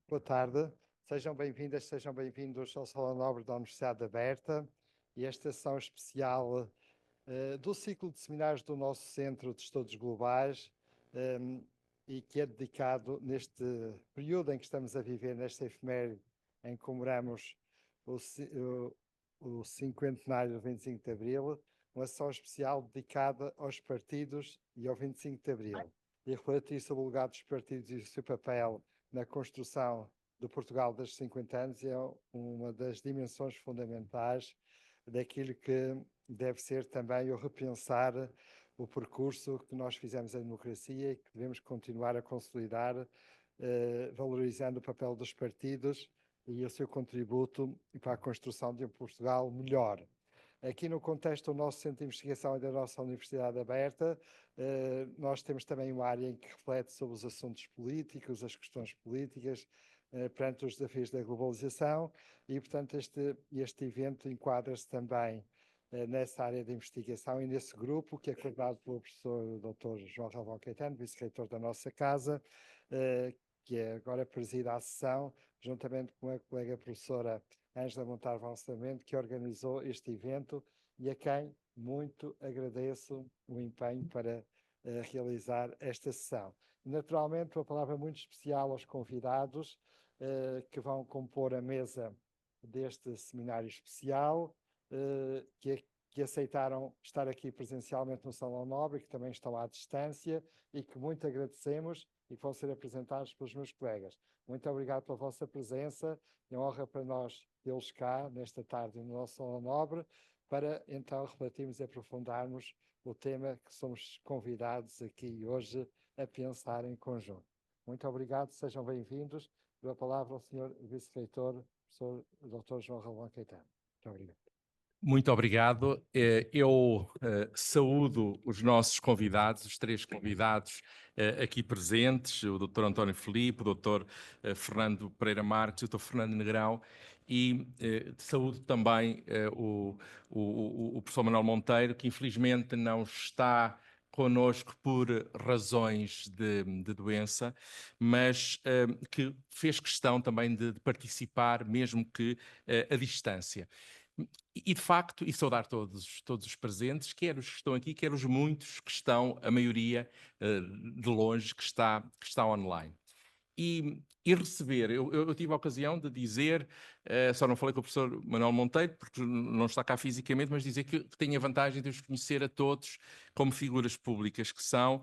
Boa tarde, sejam bem-vindas, sejam bem-vindos ao Salão Nobre da Universidade Aberta e esta sessão especial do ciclo de seminários do nosso Centro de Estudos Globais e que é dedicado neste período em que estamos a viver, nesta efeméride em que comemoramos o cinquentenário do 25 de Abril, uma sessão especial dedicada aos partidos e ao 25 de Abril e refletir sobre o legado dos partidos e o seu papel na construção do Portugal desde 50 anos é uma das dimensões fundamentais daquilo que deve ser também o repensar o percurso que nós fizemos em democracia e que devemos continuar a consolidar, valorizando o papel dos partidos e o seu contributo para a construção de um Portugal melhor. Aqui no contexto do nosso Centro de Investigação e da nossa Universidade Aberta, nós temos também uma área em que reflete sobre os assuntos políticos, as questões políticas, perante os desafios da globalização e, portanto, este evento enquadra-se também nessa área de investigação e nesse grupo que é coordenado pelo professor Dr. João Galvão Caetano, vice-reitor da nossa casa, que agora preside a sessão, juntamente com a colega professora Ângela Montalvo Alçamento, que organizou este evento e a quem muito agradeço o empenho para realizar esta sessão. Naturalmente, uma palavra muito especial aos convidados que vão compor a mesa deste seminário especial, que aceitaram estar aqui presencialmente no Salão Nobre, que também estão à distância e que muito agradecemos e que vão ser apresentados pelos meus colegas. Muito obrigado pela vossa presença, é uma honra para nós tê-los cá nesta tarde no nosso Salão Nobre, para então refletirmos e aprofundarmos o tema que somos convidados aqui hoje a pensar em conjunto. Muito obrigado, sejam bem-vindos. Dou a palavra ao Sr. Vice-Reitor, professor Dr. João Galvão Caetano. Muito obrigado. Muito obrigado. Eu saúdo os nossos convidados, os três convidados aqui presentes, o Dr. António Filipe, o Dr. Fernando Pereira Marques e o Dr. Fernando Negrão, e saúdo também o professor Manuel Monteiro, que infelizmente não está connosco por razões de doença, mas que fez questão também de participar, mesmo que à distância. E de facto, e saudar todos os presentes, quer os que estão aqui, quer os muitos que estão, a maioria de longe, que está online. E receber, eu tive a ocasião de dizer, só não falei com o professor Manuel Monteiro, porque não está cá fisicamente, mas dizer que tenho a vantagem de os conhecer a todos como figuras públicas que são,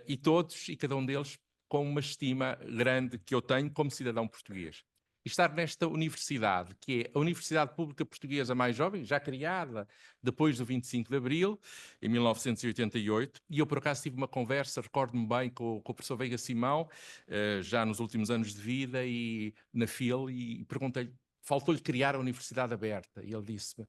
e todos e cada um deles com uma estima grande que eu tenho como cidadão português. E estar nesta universidade, que é a Universidade Pública Portuguesa mais jovem, já criada depois do 25 de Abril, em 1988, e eu por acaso tive uma conversa, recordo-me bem, com o professor Veiga Simão, já nos últimos anos de vida, e na FIL, e perguntei-lhe, faltou-lhe criar a Universidade Aberta, e ele disse-me,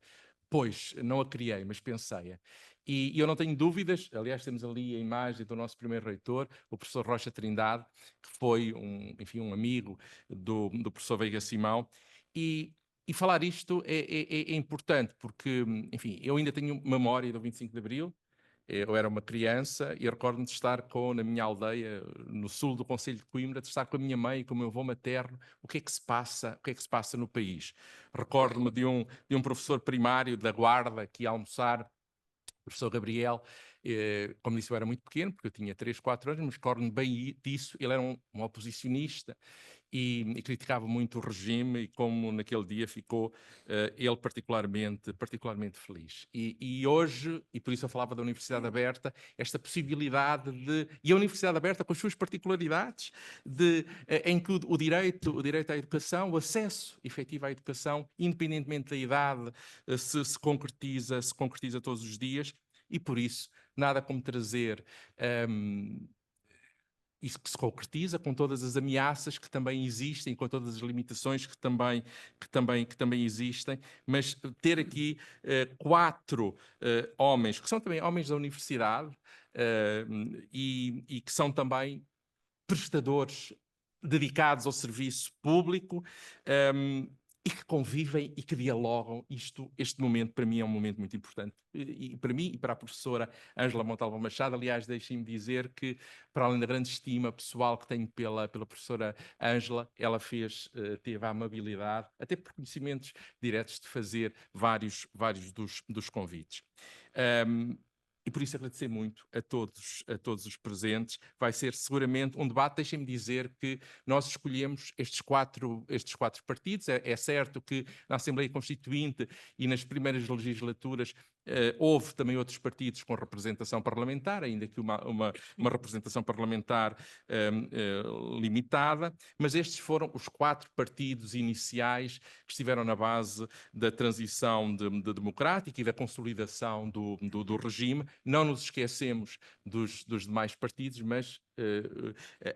pois, não a criei, mas pensei-a. E eu não tenho dúvidas, aliás, temos ali a imagem do nosso primeiro reitor, o professor Rocha Trindade, que foi um amigo do professor Veiga Simão, e falar isto é importante, porque, enfim, eu ainda tenho memória do 25 de Abril, eu era uma criança e recordo-me de estar na minha aldeia, no sul do Concelho de Coimbra, de estar com a minha mãe e com o meu avô materno, o que é que se passa no país. Recordo-me de um professor primário da Guarda que ia almoçar, o professor Gabriel, como disse, eu era muito pequeno, porque eu tinha 3, 4 anos, mas recordo-me bem disso, ele era um oposicionista, e criticava muito o regime, e como naquele dia ficou ele particularmente feliz. E hoje, e por isso eu falava da Universidade Aberta, esta possibilidade e a Universidade Aberta com as suas particularidades, em que o direito à educação, o acesso efetivo à educação, independentemente da idade, se concretiza todos os dias, e por isso nada como trazer isso que se concretiza com todas as ameaças que também existem, com todas as limitações que também existem, mas ter aqui 4 homens, que são também homens da universidade, e que são também prestadores dedicados ao serviço público, e que convivem e que dialogam. Este momento, para mim, é um momento muito importante. E para mim e para a professora Ângela Montalva Machado, aliás, deixem-me dizer que, para além da grande estima pessoal que tenho pela professora Ângela, ela teve a amabilidade, até por conhecimentos diretos, de fazer vários dos convites. E por isso agradecer muito a todos os presentes. Vai ser seguramente um debate. Deixem-me dizer que nós escolhemos estes quatro partidos. É certo que na Assembleia Constituinte e nas primeiras legislaturas houve também outros partidos com representação parlamentar, ainda que uma representação parlamentar limitada, mas estes foram os 4 partidos iniciais que estiveram na base da transição democrática e da consolidação do regime. Não nos esquecemos dos demais partidos, mas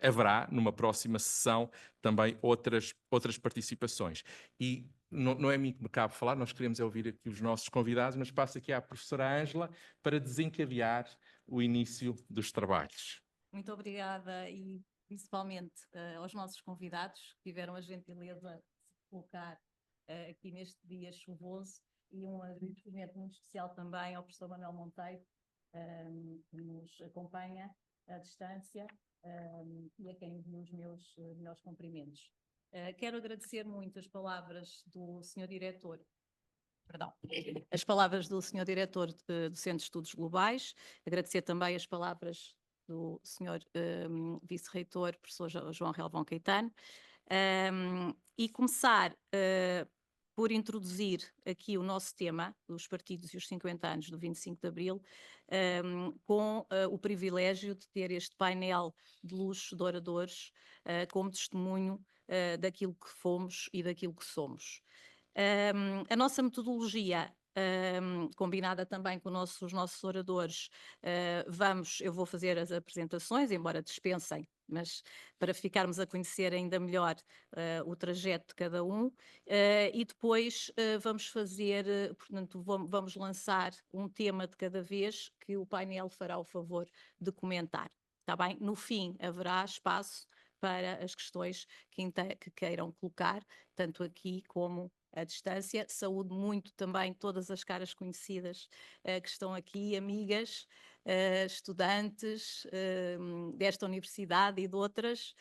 haverá numa próxima sessão também outras participações. E não é mim que me cabe falar, nós queremos ouvir aqui os nossos convidados, mas passo aqui à professora Ângela para desencadear o início dos trabalhos. Muito obrigada e principalmente aos nossos convidados que tiveram a gentileza de se colocar aqui neste dia chuvoso, e um agradecimento muito especial também ao professor Manuel Monteiro, que nos acompanha à distância, e a quem envio os meus melhores cumprimentos. Quero agradecer muito as palavras do Sr. Diretor, as palavras do Sr. Diretor do Centro de Estudos Globais, agradecer também as palavras do Sr. Vice-Reitor, professor João Relvão Caetano, e começar por introduzir aqui o nosso tema, os partidos e os 50 anos do 25 de Abril, com o privilégio de ter este painel de luxo de oradores como testemunho daquilo que fomos e daquilo que somos. A nossa metodologia, combinada também com os nossos oradores, eu vou fazer as apresentações, embora dispensem, mas para ficarmos a conhecer ainda melhor o trajeto de cada um, e depois vamos fazer, portanto, vamos lançar um tema de cada vez que o painel fará o favor de comentar. Está bem? No fim, haverá espaço para as questões que queiram colocar, tanto aqui como à distância. Saúdo muito também todas as caras conhecidas que estão aqui, amigas, estudantes desta universidade e de outras,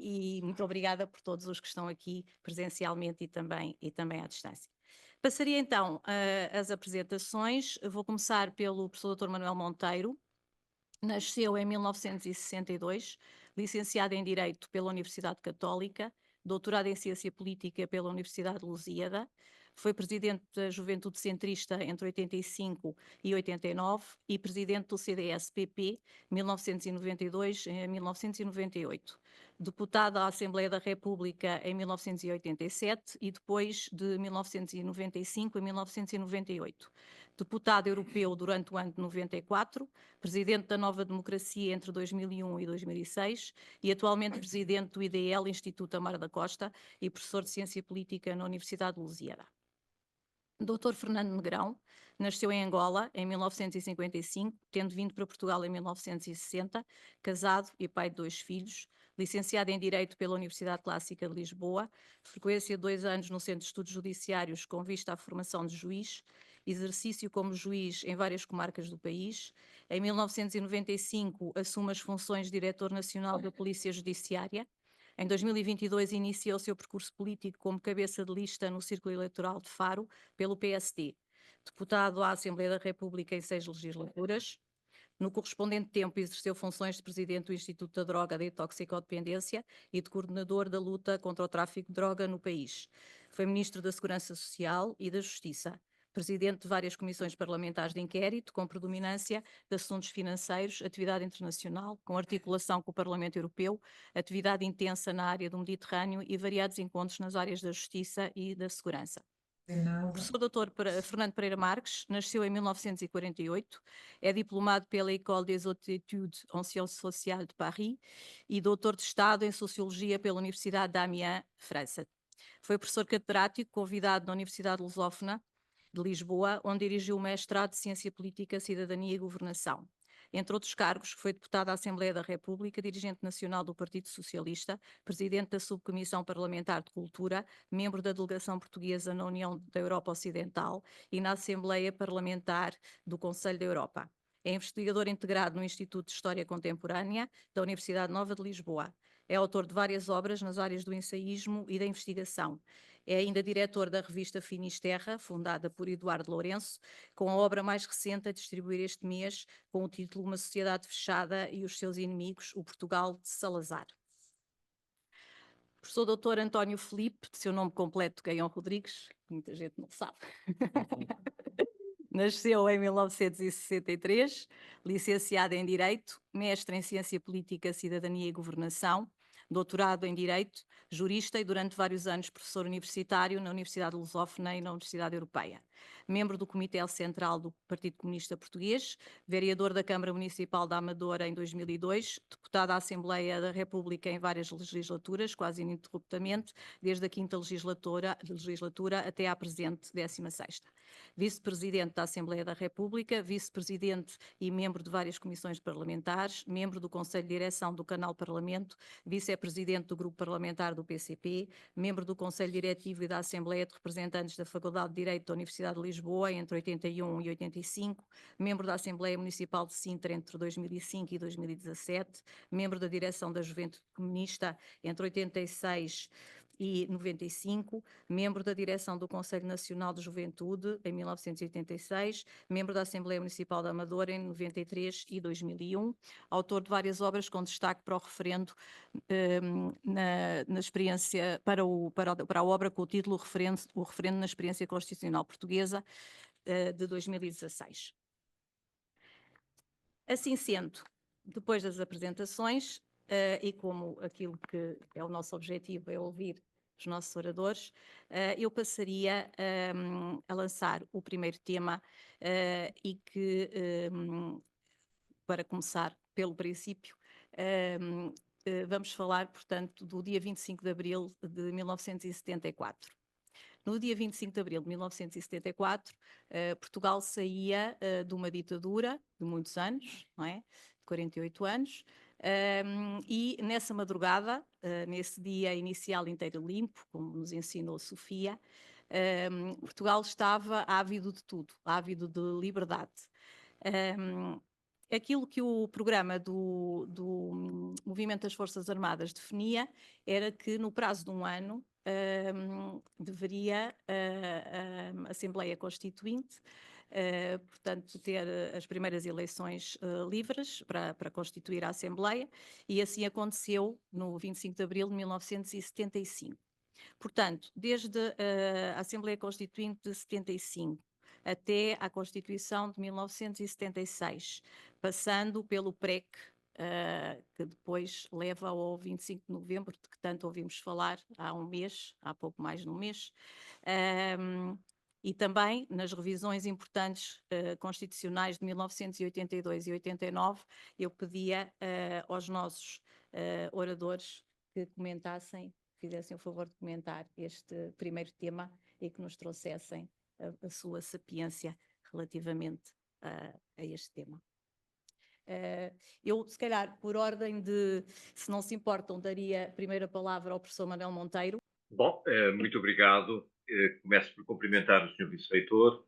e muito obrigada por todos os que estão aqui presencialmente e também à distância. Passaria então às apresentações. Vou começar pelo professor Dr. Manuel Monteiro. Nasceu em 1962, licenciado em Direito pela Universidade Católica, doutorado em Ciência Política pela Universidade de Lusíada, foi presidente da Juventude Centrista entre 85 e 89 e presidente do CDS-PP 1992 a 1998. Deputado à Assembleia da República em 1987 e depois de 1995 a 1998. Deputado europeu durante o ano de 94, presidente da Nova Democracia entre 2001 e 2006 e atualmente presidente do IDL, Instituto Amar da Costa, e professor de Ciência Política na Universidade de Lusíada. Dr. Fernando Negrão nasceu em Angola em 1955, tendo vindo para Portugal em 1960, casado e pai de 2 filhos, licenciado em Direito pela Universidade Clássica de Lisboa, frequência de 2 anos no Centro de Estudos Judiciários com vista à formação de juiz, exercício como juiz em várias comarcas do país. Em 1995 assume as funções de Diretor Nacional da Polícia Judiciária. Em 2022 iniciou o seu percurso político como cabeça de lista no Círculo Eleitoral de Faro pelo PSD. Deputado à Assembleia da República em 6 legislaturas. No correspondente tempo exerceu funções de presidente do Instituto da Droga e Toxicodependência e de coordenador da luta contra o tráfico de droga no país. Foi ministro da Segurança Social e da Justiça. Presidente de várias comissões parlamentares de inquérito, com predominância de assuntos financeiros, atividade internacional, com articulação com o Parlamento Europeu, atividade intensa na área do Mediterrâneo e variados encontros nas áreas da justiça e da segurança. O professor Dr. Fernando Pereira Marques nasceu em 1948, é diplomado pela École des Hautes Études en Sciences Sociales de Paris e doutor de Estado em Sociologia pela Universidade d'Amiens, França. Foi professor catedrático convidado na Universidade Lusófona de Lisboa, onde dirigiu o mestrado de Ciência Política, Cidadania e Governação. Entre outros cargos, foi deputada à Assembleia da República, dirigente nacional do Partido Socialista, presidente da Subcomissão Parlamentar de Cultura, membro da delegação portuguesa na União da Europa Ocidental e na Assembleia Parlamentar do Conselho da Europa. É investigador integrado no Instituto de História Contemporânea da Universidade Nova de Lisboa. É autor de várias obras nas áreas do ensaísmo e da investigação. É ainda diretor da revista Finisterra, fundada por Eduardo Lourenço, com a obra mais recente a distribuir este mês, com o título Uma Sociedade Fechada e os seus Inimigos, o Portugal de Salazar. Professor Dr. António Filipe, de seu nome completo, Gaião Rodrigues, muita gente não sabe. Nasceu em 1963, licenciado em Direito, mestre em Ciência Política, Cidadania e Governação, doutorado em Direito, jurista e durante vários anos professor universitário na Universidade Lusófona e na Universidade Europeia. Membro do Comitê Central do Partido Comunista Português, vereador da Câmara Municipal da Amadora em 2002, deputado à Assembleia da República em várias legislaturas, quase ininterruptamente, desde a 5ª legislatura até à presente 16ª. Vice-presidente da Assembleia da República, vice-presidente e membro de várias comissões parlamentares, membro do Conselho de Direção do Canal Parlamento, vice-presidente do Grupo Parlamentar do PCP, membro do Conselho Diretivo e da Assembleia de Representantes da Faculdade de Direito da Universidade de Lisboa entre 81 e 85, membro da Assembleia Municipal de Sintra entre 2005 e 2017, membro da Direção da Juventude Comunista entre 86 e 95, membro da direção do Conselho Nacional de Juventude em 1986, membro da Assembleia Municipal da Amadora em 93 e 2001, autor de várias obras com destaque para o referendo na experiência, para a obra com o título O Referendo na Experiência Constitucional Portuguesa de 2016. Assim sendo, depois das apresentações, e como aquilo que é o nosso objetivo é ouvir os nossos oradores, eu passaria a lançar o primeiro tema e que, para começar pelo princípio, vamos falar, portanto, do dia 25 de abril de 1974. No dia 25 de abril de 1974, Portugal saía de uma ditadura de muitos anos, não é? De 48 anos, e nessa madrugada, nesse dia inicial inteiro limpo, como nos ensinou Sofia, Portugal estava ávido de tudo, ávido de liberdade. Aquilo que o programa do Movimento das Forças Armadas definia era que no prazo de um ano deveria a Assembleia Constituinte, portanto, ter as primeiras eleições livres para constituir a Assembleia, e assim aconteceu no 25 de abril de 1975. Portanto, desde a Assembleia Constituinte de 75 até à Constituição de 1976, passando pelo PREC, que depois leva ao 25 de novembro, de que tanto ouvimos falar há um mês, há pouco mais de um mês, e também nas revisões importantes constitucionais de 1982 e 89, eu pedia aos nossos oradores que comentassem, fizessem o favor de comentar este primeiro tema e que nos trouxessem a sua sapiência relativamente a este tema. Eu, se calhar, por ordem de, se não se importam, daria a primeira palavra ao professor Manuel Monteiro. Bom, muito obrigado. Começo por cumprimentar o Sr. Vice-Reitor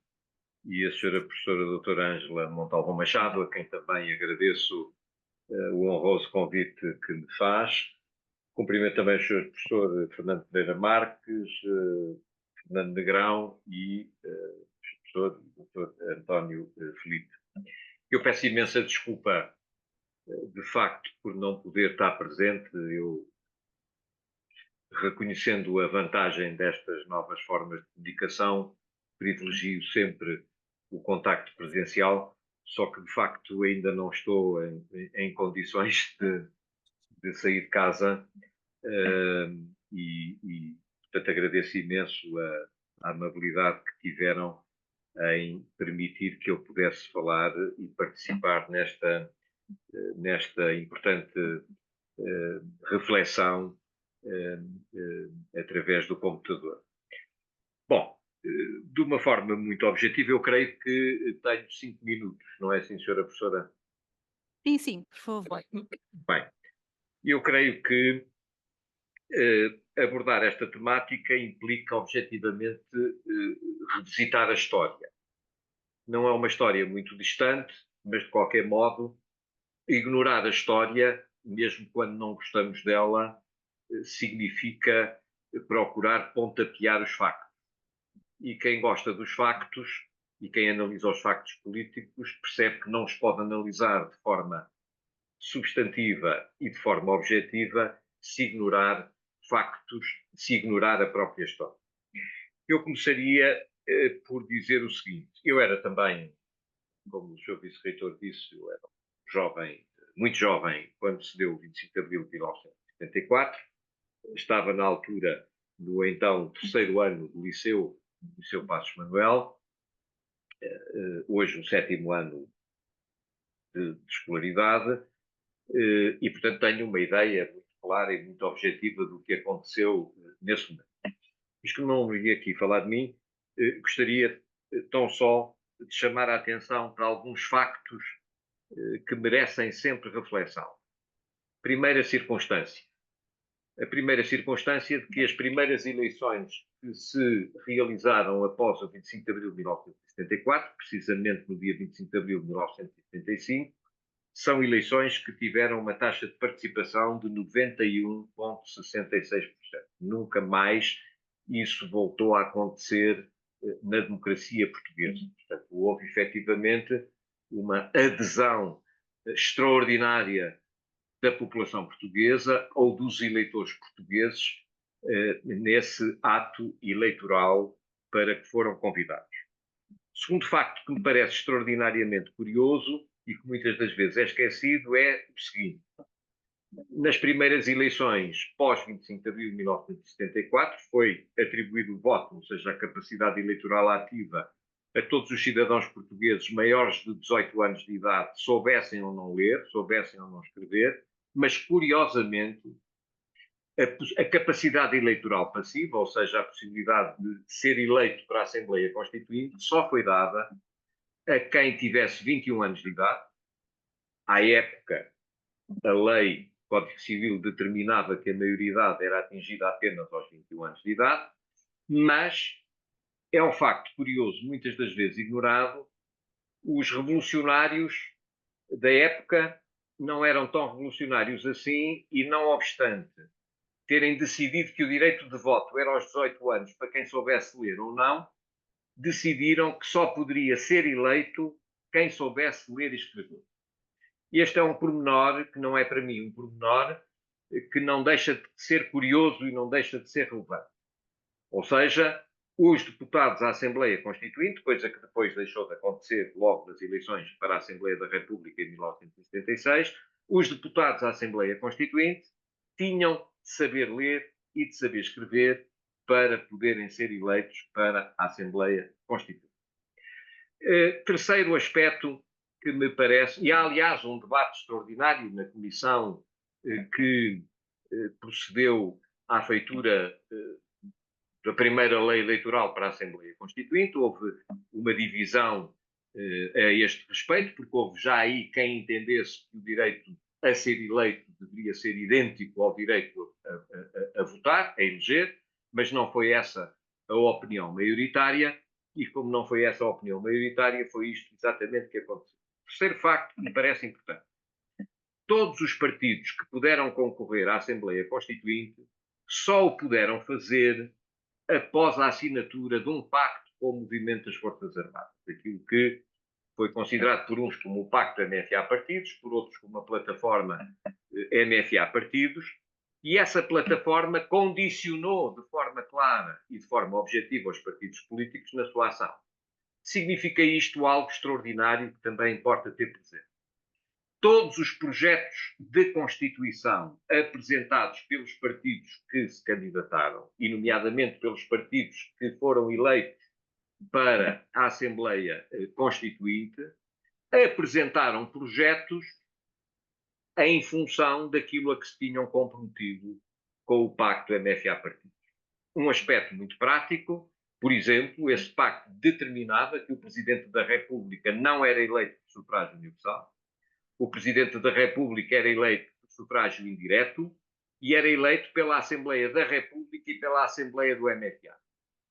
e a Sra. Professora Doutora Ângela Montalvão Machado, a quem também agradeço o honroso convite que me faz. Cumprimento também o Sr. Professor Fernando Pereira Marques, Fernando Negrão e o Professor Dr. António Filipe. Eu peço imensa desculpa, de facto, por não poder estar presente. Eu, reconhecendo a vantagem destas novas formas de comunicação, privilegio sempre o contacto presencial, só que, de facto, ainda não estou em condições de sair de casa e, portanto, agradeço imenso a amabilidade que tiveram em permitir que eu pudesse falar e participar nesta importante reflexão através do computador. Bom, de uma forma muito objetiva, eu creio que tenho 5 minutos, não é assim, Sra. Professora? Sim, sim, por favor. Bem, eu creio que abordar esta temática implica objetivamente revisitar a história. Não é uma história muito distante, mas de qualquer modo, ignorar a história, mesmo quando não gostamos dela, significa procurar pontapear os factos. E quem gosta dos factos e quem analisa os factos políticos percebe que não os pode analisar de forma substantiva e de forma objetiva se ignorar factos, se ignorar a própria história. Eu começaria por dizer o seguinte: eu era também, como o Sr. Vice-Reitor disse, eu era jovem, muito jovem, quando se deu o 25 de abril de 1974, estava na altura do então terceiro ano do Liceu Passos Manuel, hoje o sétimo ano de escolaridade, e, portanto, tenho uma ideia muito clara e muito objetiva do que aconteceu nesse momento. Mas que não iria aqui falar de mim, gostaria tão só de chamar a atenção para alguns factos que merecem sempre reflexão. Primeira circunstância. A primeira circunstância de que as primeiras eleições que se realizaram após o 25 de abril de 1974, precisamente no dia 25 de abril de 1975, são eleições que tiveram uma taxa de participação de 91,66%. Nunca mais isso voltou a acontecer na democracia portuguesa. Portanto, houve efetivamente uma adesão extraordinária da população portuguesa ou dos eleitores portugueses nesse ato eleitoral para que foram convidados. Segundo facto que me parece extraordinariamente curioso e que muitas das vezes é esquecido é o seguinte: nas primeiras eleições pós-25 de abril de 1974 foi atribuído o voto, ou seja, a capacidade eleitoral ativa, a todos os cidadãos portugueses maiores de 18 anos de idade, soubessem ou não ler, soubessem ou não escrever, mas curiosamente a capacidade eleitoral passiva, ou seja, a possibilidade de ser eleito para a Assembleia Constituinte, só foi dada a quem tivesse 21 anos de idade. À época, a lei Código Civil determinava que a maioridade era atingida apenas aos 21 anos de idade, mas é um facto curioso, muitas das vezes ignorado, os revolucionários da época não eram tão revolucionários assim e, não obstante terem decidido que o direito de voto era aos 18 anos para quem soubesse ler ou não, decidiram que só poderia ser eleito quem soubesse ler e escrever. Este é um pormenor que não é para mim um pormenor que não deixa de ser curioso e não deixa de ser relevante. Ou seja, os deputados à Assembleia Constituinte, coisa que depois deixou de acontecer logo das eleições para a Assembleia da República em 1976, os deputados à Assembleia Constituinte tinham de saber ler e de saber escrever para poderem ser eleitos para a Assembleia Constituinte. Terceiro aspecto que me parece, e há aliás um debate extraordinário na comissão que procedeu à feitura da primeira lei eleitoral para a Assembleia Constituinte, houve uma divisão a este respeito, porque houve já aí quem entendesse que o direito a ser eleito deveria ser idêntico ao direito a votar, a eleger, mas não foi essa a opinião maioritária, e como não foi essa a opinião maioritária, foi isto exatamente que aconteceu. Terceiro facto que me parece importante: todos os partidos que puderam concorrer à Assembleia Constituinte só o puderam fazer após a assinatura de um pacto com o movimento das Forças Armadas, aquilo que foi considerado por uns como o Pacto MFA Partidos, por outros como a plataforma MFA Partidos, e essa plataforma condicionou de forma clara e de forma objetiva os partidos políticos na sua ação. Significa isto algo extraordinário que também importa ter presente. Todos os projetos de Constituição apresentados pelos partidos que se candidataram, e nomeadamente pelos partidos que foram eleitos para a Assembleia Constituinte, apresentaram projetos em função daquilo a que se tinham comprometido com o Pacto MFA Partidos. Um aspecto muito prático, por exemplo, esse pacto determinava que o Presidente da República não era eleito por sufrágio universal. o Presidente da República era eleito por sufrágio indireto e era eleito pela Assembleia da República e pela Assembleia do MFA.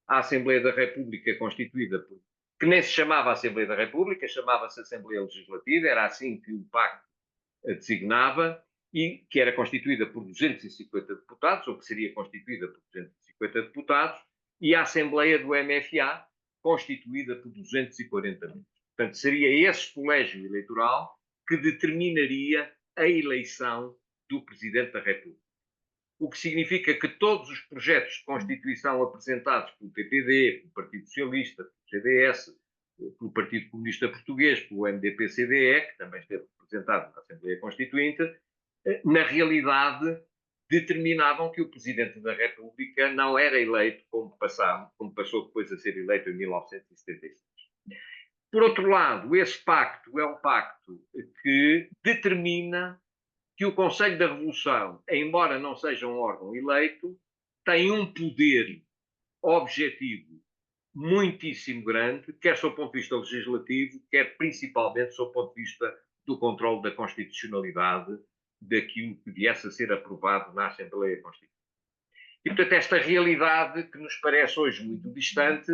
A Assembleia da República constituída por... que nem se chamava Assembleia da República, chamava-se Assembleia Legislativa, era assim que o pacto a designava, e que era constituída por 250 deputados, ou que seria constituída por 250 deputados, e a Assembleia do MFA, constituída por 240 membros. Portanto, seria esse colégio eleitoral que determinaria a eleição do Presidente da República. O que significa que todos os projetos de Constituição apresentados pelo PPD, pelo Partido Socialista, pelo CDS, pelo Partido Comunista Português, pelo MDP-CDE, que também esteve representado na Assembleia Constituinte, na realidade determinavam que o Presidente da República não era eleito como passou depois a ser eleito em 1976. Por outro lado, esse pacto é um pacto que determina que o Conselho da Revolução, embora não seja um órgão eleito, tem um poder objetivo muitíssimo grande, quer sob o ponto de vista legislativo, quer principalmente sob o ponto de vista do controle da constitucionalidade daquilo que viesse a ser aprovado na Assembleia Constituinte. E, portanto, esta realidade que nos parece hoje muito distante,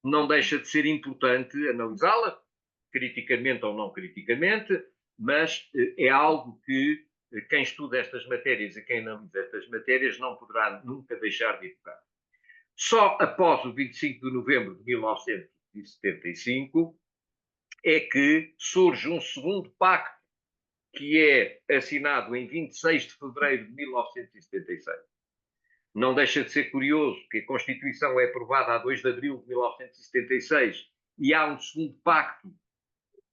não deixa de ser importante analisá-la, criticamente ou não criticamente, mas é algo que quem estuda estas matérias e quem analisa estas matérias não poderá nunca deixar de evocar. Só após o 25 de novembro de 1975 é que surge um segundo pacto que é assinado em 26 de fevereiro de 1976. Não deixa de ser curioso que a Constituição é aprovada a 2 de abril de 1976 e há um segundo pacto,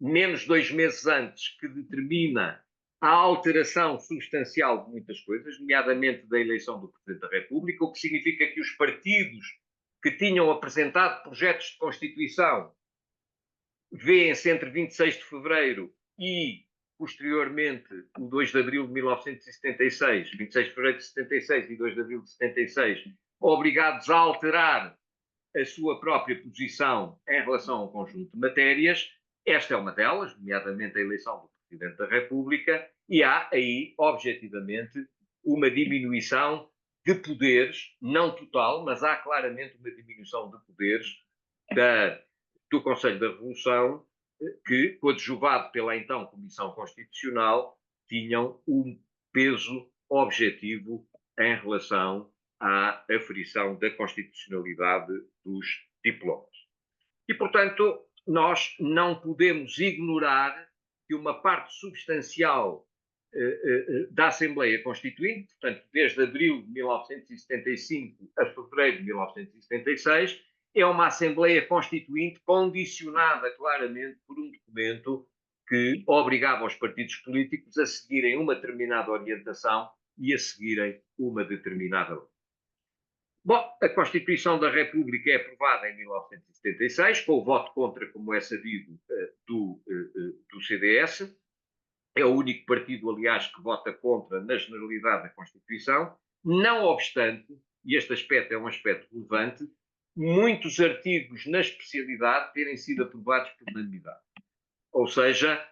menos 2 meses antes, que determina a alteração substancial de muitas coisas, nomeadamente da eleição do Presidente da República, o que significa que os partidos que tinham apresentado projetos de Constituição vêem-se entre 26 de fevereiro e, posteriormente, o 2 de abril de 1976, 26 de fevereiro de 76 e 2 de abril de 76, obrigados a alterar a sua própria posição em relação ao conjunto de matérias. Esta é uma delas, nomeadamente a eleição do Presidente da República, e há aí, objetivamente, uma diminuição de poderes, não total, mas há claramente uma diminuição de poderes do Conselho da Revolução, que, coadjuvado pela então Comissão Constitucional, tinham um peso objetivo em relação à aferição da constitucionalidade dos diplomas. E, portanto, nós não podemos ignorar que uma parte substancial da Assembleia Constituinte, portanto, desde abril de 1975 a fevereiro de 1976, é uma Assembleia Constituinte condicionada claramente por um documento que obrigava os partidos políticos a seguirem uma determinada orientação e a seguirem uma determinada outra. Bom, a Constituição da República é aprovada em 1976, com o voto contra, como é sabido, do CDS. É o único partido, aliás, que vota contra na generalidade da Constituição. Não obstante, e este aspecto é um aspecto relevante, muitos artigos na especialidade terem sido aprovados por unanimidade. Ou seja,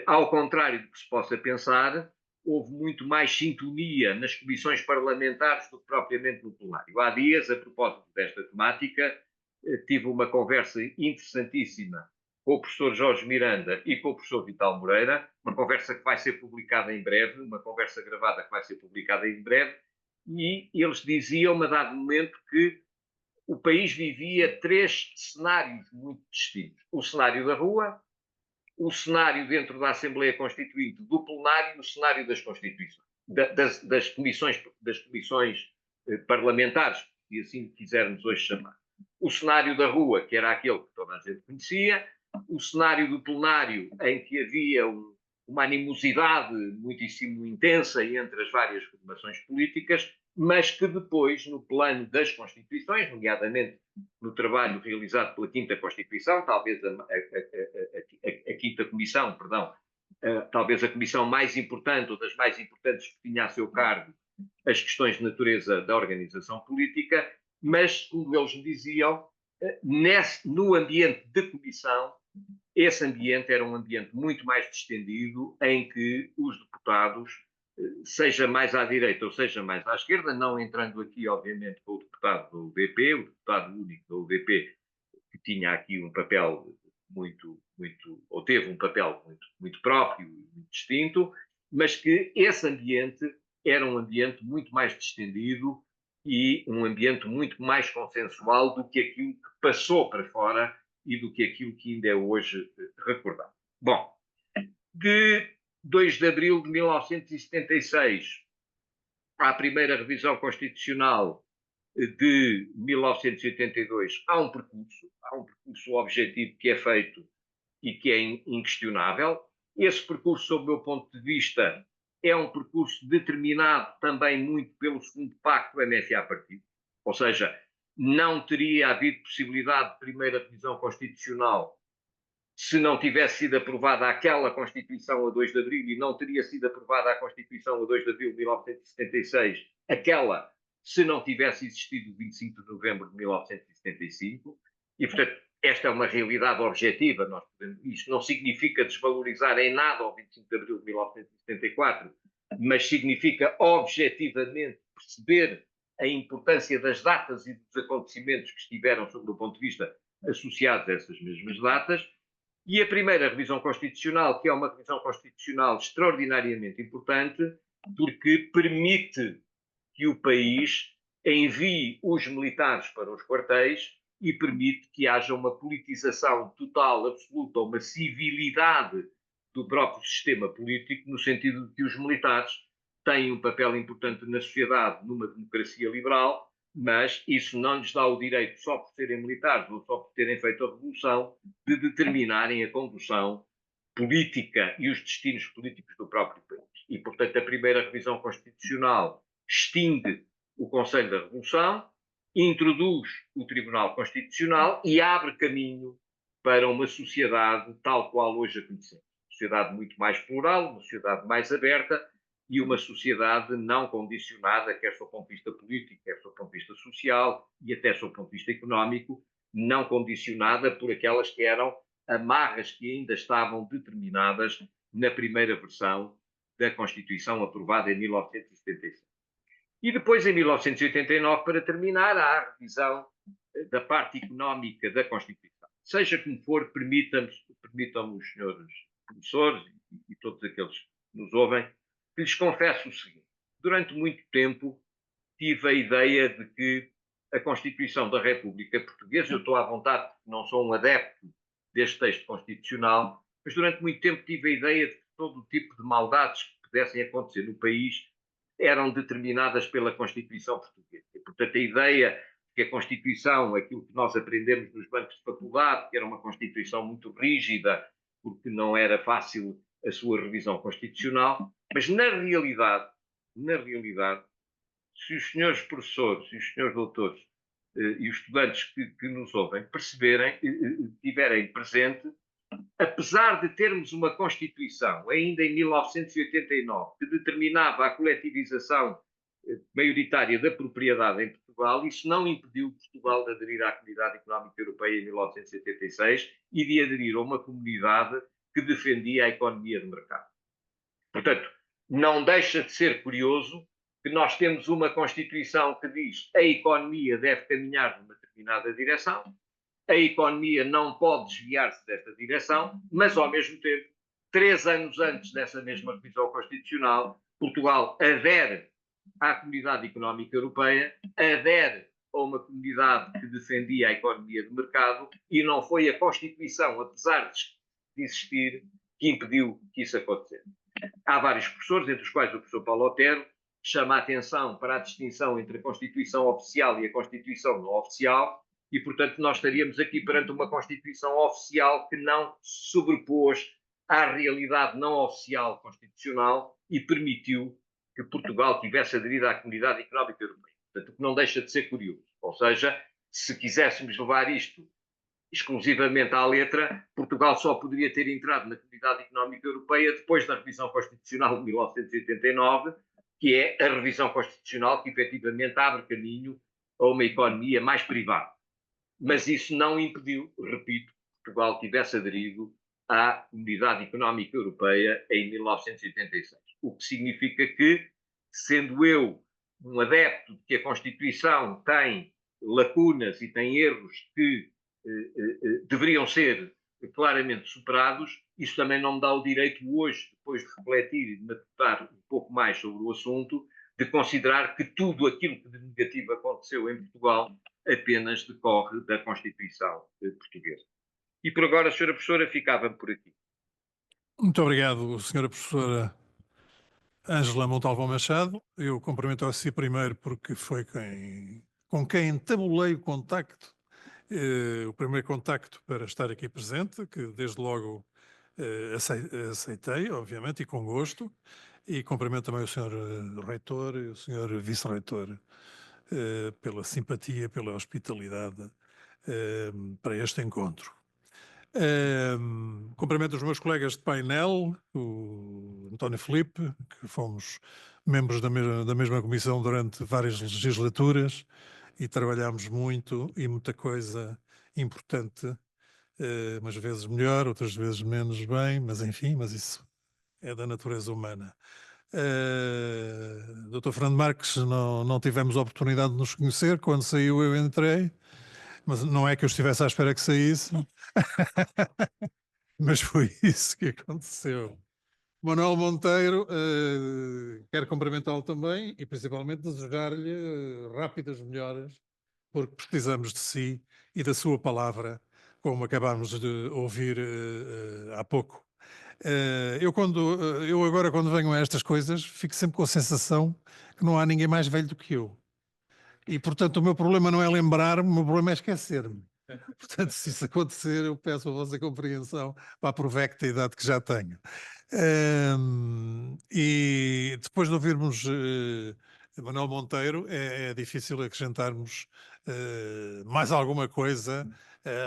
ao contrário do que se possa pensar, houve muito mais sintonia nas comissões parlamentares do que propriamente no plenário. Há dias, a propósito desta temática, tive uma conversa interessantíssima com o professor Jorge Miranda e com o professor Vital Moreira, uma conversa que vai ser publicada em breve, uma conversa gravada que vai ser publicada em breve, e eles diziam, a dado momento, que o país vivia 3 cenários muito distintos. O cenário da rua, o cenário dentro da Assembleia Constituinte, do plenário e o cenário das constituições, das comissões parlamentares, se assim quisermos hoje chamar. O cenário da rua, que era aquele que toda a gente conhecia, o cenário do plenário, em que havia uma animosidade muitíssimo intensa entre as várias formações políticas, mas que depois, no plano das Constituições, nomeadamente no trabalho realizado pela Quinta Constituição, talvez a Quinta Comissão, perdão, talvez a comissão mais importante, ou das mais importantes que tinha a seu cargo as questões de natureza da organização política, mas, como eles me diziam, no ambiente de comissão esse ambiente era um ambiente muito mais distendido, em que os deputados, seja mais à direita ou seja mais à esquerda, não entrando aqui, obviamente, com o deputado do UDP, o deputado único do UDP, que tinha aqui um papel ou teve um papel muito próprio e muito distinto, mas que esse ambiente era um ambiente muito mais distendido e um ambiente muito mais consensual do que aquilo que passou para fora e do que aquilo que ainda é hoje recordado. Bom, de 2 de abril de 1976 à primeira revisão constitucional de 1982, há um percurso objetivo que é feito e que é inquestionável. Esse percurso, sob o meu ponto de vista, é um percurso determinado também muito pelo segundo pacto MFA-Partido, ou seja, não teria havido possibilidade de primeira revisão constitucional se não tivesse sido aprovada aquela Constituição a 2 de Abril e não teria sido aprovada a Constituição a 2 de Abril de 1976, aquela se não tivesse existido o 25 de novembro de 1975. E, portanto, esta é uma realidade objetiva. Isto não significa desvalorizar em nada o 25 de Abril de 1974, mas significa objetivamente perceber a importância das datas e dos acontecimentos que estiveram, sob o ponto de vista, associados a essas mesmas datas. E a primeira revisão constitucional, que é uma revisão constitucional extraordinariamente importante, porque permite que o país envie os militares para os quartéis e permite que haja uma politização total, absoluta, uma civilidade do próprio sistema político, no sentido de que os militares têm um papel importante na sociedade, numa democracia liberal, mas isso não lhes dá o direito, só por serem militares ou só por terem feito a revolução, de determinarem a condução política e os destinos políticos do próprio país. E, portanto, a primeira revisão constitucional extingue o Conselho da Revolução, introduz o Tribunal Constitucional e abre caminho para uma sociedade tal qual hoje a conhecemos. Uma sociedade muito mais plural, uma sociedade mais aberta, e uma sociedade não condicionada, quer do ponto de vista político, quer do ponto de vista social e até do ponto de vista económico, não condicionada por aquelas que eram amarras que ainda estavam determinadas na primeira versão da Constituição aprovada em 1976. E depois, em 1989, para terminar, há a revisão da parte económica da Constituição. Seja como for, permitam-me os senhores professores e todos aqueles que nos ouvem, que lhes confesso o seguinte: durante muito tempo tive a ideia de que a Constituição da República Portuguesa, eu estou à vontade porque não sou um adepto deste texto constitucional, mas durante muito tempo tive a ideia de que todo o tipo de maldades que pudessem acontecer no país eram determinadas pela Constituição Portuguesa. E, portanto, a ideia de que a Constituição, aquilo que nós aprendemos nos bancos de faculdade, que era uma Constituição muito rígida, porque não era fácil a sua revisão constitucional, mas na realidade, se os senhores professores e os senhores doutores e os estudantes que nos ouvem perceberem, tiverem presente, apesar de termos uma Constituição, ainda em 1989, que determinava a coletivização maioritária da propriedade em Portugal, isso não impediu Portugal de aderir à Comunidade Económica Europeia em 1976 e de aderir a uma comunidade que defendia a economia de mercado. Portanto, não deixa de ser curioso que nós temos uma Constituição que diz que a economia deve caminhar numa determinada direção, a economia não pode desviar-se desta direção, mas, ao mesmo tempo, 3 anos antes dessa mesma revisão constitucional, Portugal adere à Comunidade Económica Europeia, adere a uma comunidade que defendia a economia de mercado, e não foi a Constituição, apesar de existir, que impediu que isso acontecesse. Há vários professores, entre os quais o professor Paulo Otero, que chama a atenção para a distinção entre a Constituição oficial e a Constituição não oficial, e, portanto, nós estaríamos aqui perante uma Constituição oficial que não se sobrepôs à realidade não oficial constitucional e permitiu que Portugal tivesse aderido à Comunidade Económica Europeia. Portanto, o que não deixa de ser curioso. Ou seja, se quiséssemos levar isto exclusivamente à letra, Portugal só poderia ter entrado na Comunidade Económica Europeia depois da revisão constitucional de 1989, que é a revisão constitucional que efetivamente abre caminho a uma economia mais privada. Mas isso não impediu, repito, que Portugal tivesse aderido à Comunidade Económica Europeia em 1986. O que significa que, sendo eu um adepto de que a Constituição tem lacunas e tem erros que deveriam ser claramente superados, isso também não me dá o direito hoje, depois de refletir e de matutar um pouco mais sobre o assunto, de considerar que tudo aquilo que de negativo aconteceu em Portugal apenas decorre da Constituição portuguesa. E por agora, Sra. Professora, ficava por aqui. Muito obrigado, Sra. Professora Ângela Montalvão Machado. Eu cumprimento a si primeiro porque foi com quem entabulei o contacto, o primeiro contacto para estar aqui presente, que desde logo aceitei, obviamente, e com gosto. E cumprimento também o Sr. Reitor e o Sr. Vice-Reitor pela simpatia, pela hospitalidade para este encontro. Cumprimento os meus colegas de painel, o António Filipe, que fomos membros da mesma comissão durante várias legislaturas e trabalhámos muito e muita coisa importante, umas vezes melhor, outras vezes menos bem, mas enfim, mas isso é da natureza humana. Dr. Fernando Marques, não tivemos a oportunidade de nos conhecer, quando saiu eu entrei, mas não é que eu estivesse à espera que saísse, mas foi isso que aconteceu. Manuel Monteiro, quero cumprimentá-lo também e principalmente desejar-lhe rápidas melhoras, porque precisamos de si e da sua palavra, como acabámos de ouvir há pouco. Eu agora, quando venho a estas coisas, fico sempre com a sensação que não há ninguém mais velho do que eu. E, portanto, o meu problema não é lembrar-me, o meu problema é esquecer-me. Portanto, se isso acontecer, eu peço a vossa compreensão para a provecta idade que já tenho. E depois de ouvirmos Manuel Monteiro, é difícil acrescentarmos mais alguma coisa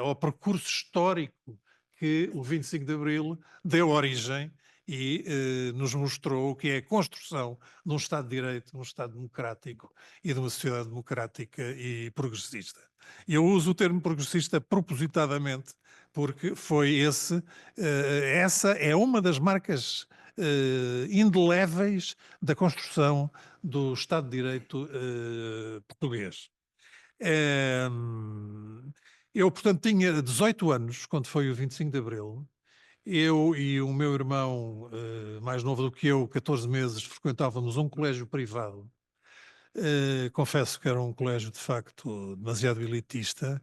ao percurso histórico que o 25 de Abril deu origem e nos mostrou o que é a construção de um Estado de Direito, de um Estado democrático e de uma sociedade democrática e progressista. Eu uso o termo progressista propositadamente, porque foi essa é uma das marcas indeléveis da construção do Estado de Direito português. Eu, portanto, tinha 18 anos quando foi o 25 de Abril. Eu e o meu irmão, mais novo do que eu, 14 meses, frequentávamos um colégio privado. Confesso que era um colégio, de facto, demasiado elitista.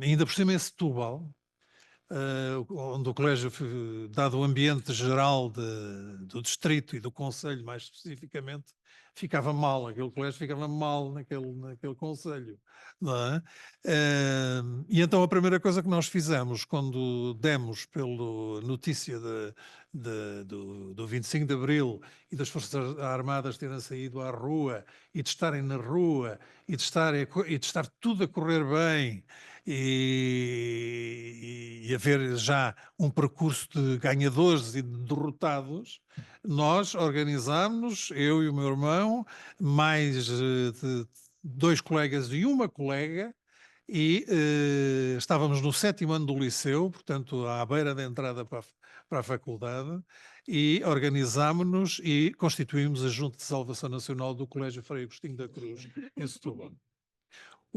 Ainda por cima em Setúbal, onde o colégio, dado o ambiente geral do distrito e do concelho, mais especificamente, ficava mal, aquele colégio ficava mal naquele concelho, não é? E então a primeira coisa que nós fizemos, quando demos pela notícia do 25 de Abril e das Forças Armadas terem saído à rua e de estarem na rua e de estar tudo a correr bem, e haver já um percurso de ganhadores e de derrotados, nós organizámos-nos, eu e o meu irmão, mais dois colegas e uma colega, e estávamos no 7º ano do liceu, portanto à beira da entrada para a faculdade, e organizámos-nos e constituímos a Junta de Salvação Nacional do Colégio Frei Agostinho da Cruz, em Setúbal.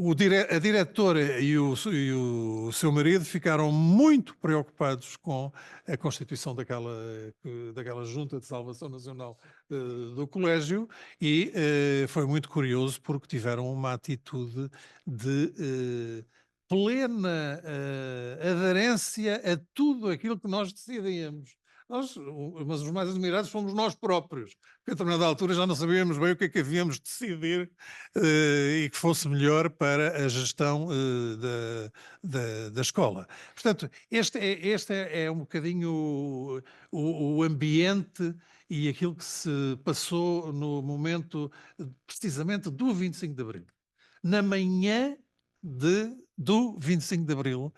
A diretora e o seu marido ficaram muito preocupados com a constituição daquela Junta de Salvação Nacional do Colégio e foi muito curioso porque tiveram uma atitude de plena aderência a tudo aquilo que nós decidíamos. Mas os mais admirados fomos nós próprios, porque a determinada altura já não sabíamos bem o que é que havíamos de decidir e que fosse melhor para a gestão da escola. Portanto, este é um bocadinho o ambiente e aquilo que se passou no momento precisamente do 25 de Abril. Na manhã do 25 de Abril,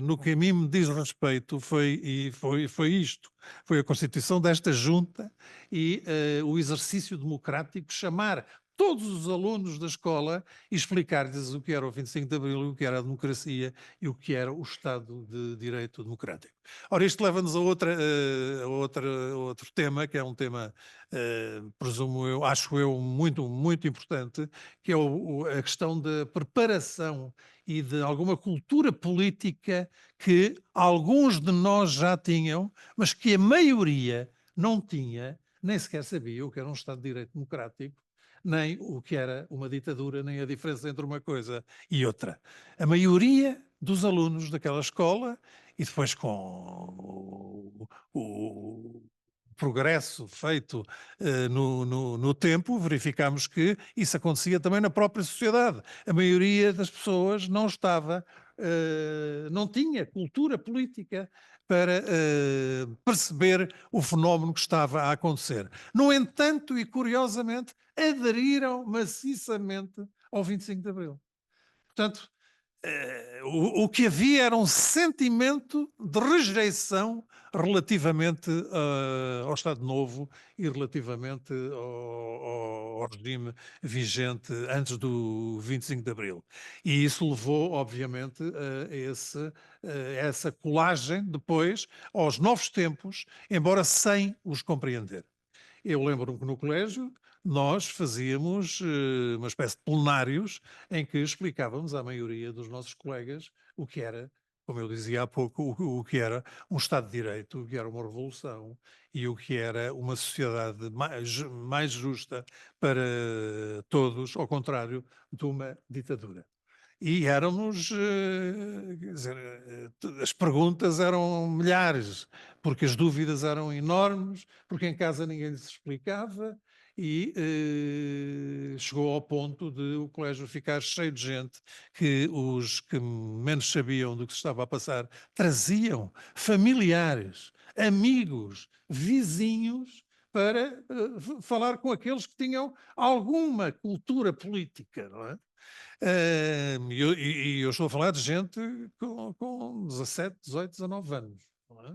no que a mim me diz respeito, foi isto. Foi a constituição desta junta e o exercício democrático, chamar todos os alunos da escola e explicar-lhes o que era o 25 de Abril, o que era a democracia e o que era o Estado de Direito Democrático. Ora, isto leva-nos a outro tema, que é um tema, presumo eu, acho eu, muito, muito importante, que é a questão da preparação e de alguma cultura política que alguns de nós já tinham, mas que a maioria não tinha, nem sequer sabia o que era um Estado de Direito Democrático, nem o que era uma ditadura, nem a diferença entre uma coisa e outra. A maioria dos alunos daquela escola, e depois com o progresso feito no tempo, verificamos que isso acontecia também na própria sociedade. A maioria das pessoas não estava, não tinha cultura política para perceber o fenómeno que estava a acontecer. No entanto, e curiosamente, aderiram maciçamente ao 25 de Abril. Portanto, o que havia era um sentimento de rejeição relativamente ao Estado Novo e relativamente ao regime vigente antes do 25 de Abril. E isso levou, obviamente, a essa colagem depois aos novos tempos, embora sem os compreender. Eu lembro-me que no colégio nós fazíamos uma espécie de plenários em que explicávamos à maioria dos nossos colegas o que era, como eu dizia há pouco, o que era um Estado de Direito, o que era uma revolução e o que era uma sociedade mais justa para todos, ao contrário de uma ditadura. E éramos, quer dizer, as perguntas eram milhares, porque as dúvidas eram enormes, porque em casa ninguém lhes explicava e chegou ao ponto de o colégio ficar cheio de gente que os que menos sabiam do que se estava a passar traziam familiares, amigos, vizinhos para falar com aqueles que tinham alguma cultura política, não é? E eu estou a falar de gente com 17, 18, 19 anos. Não é?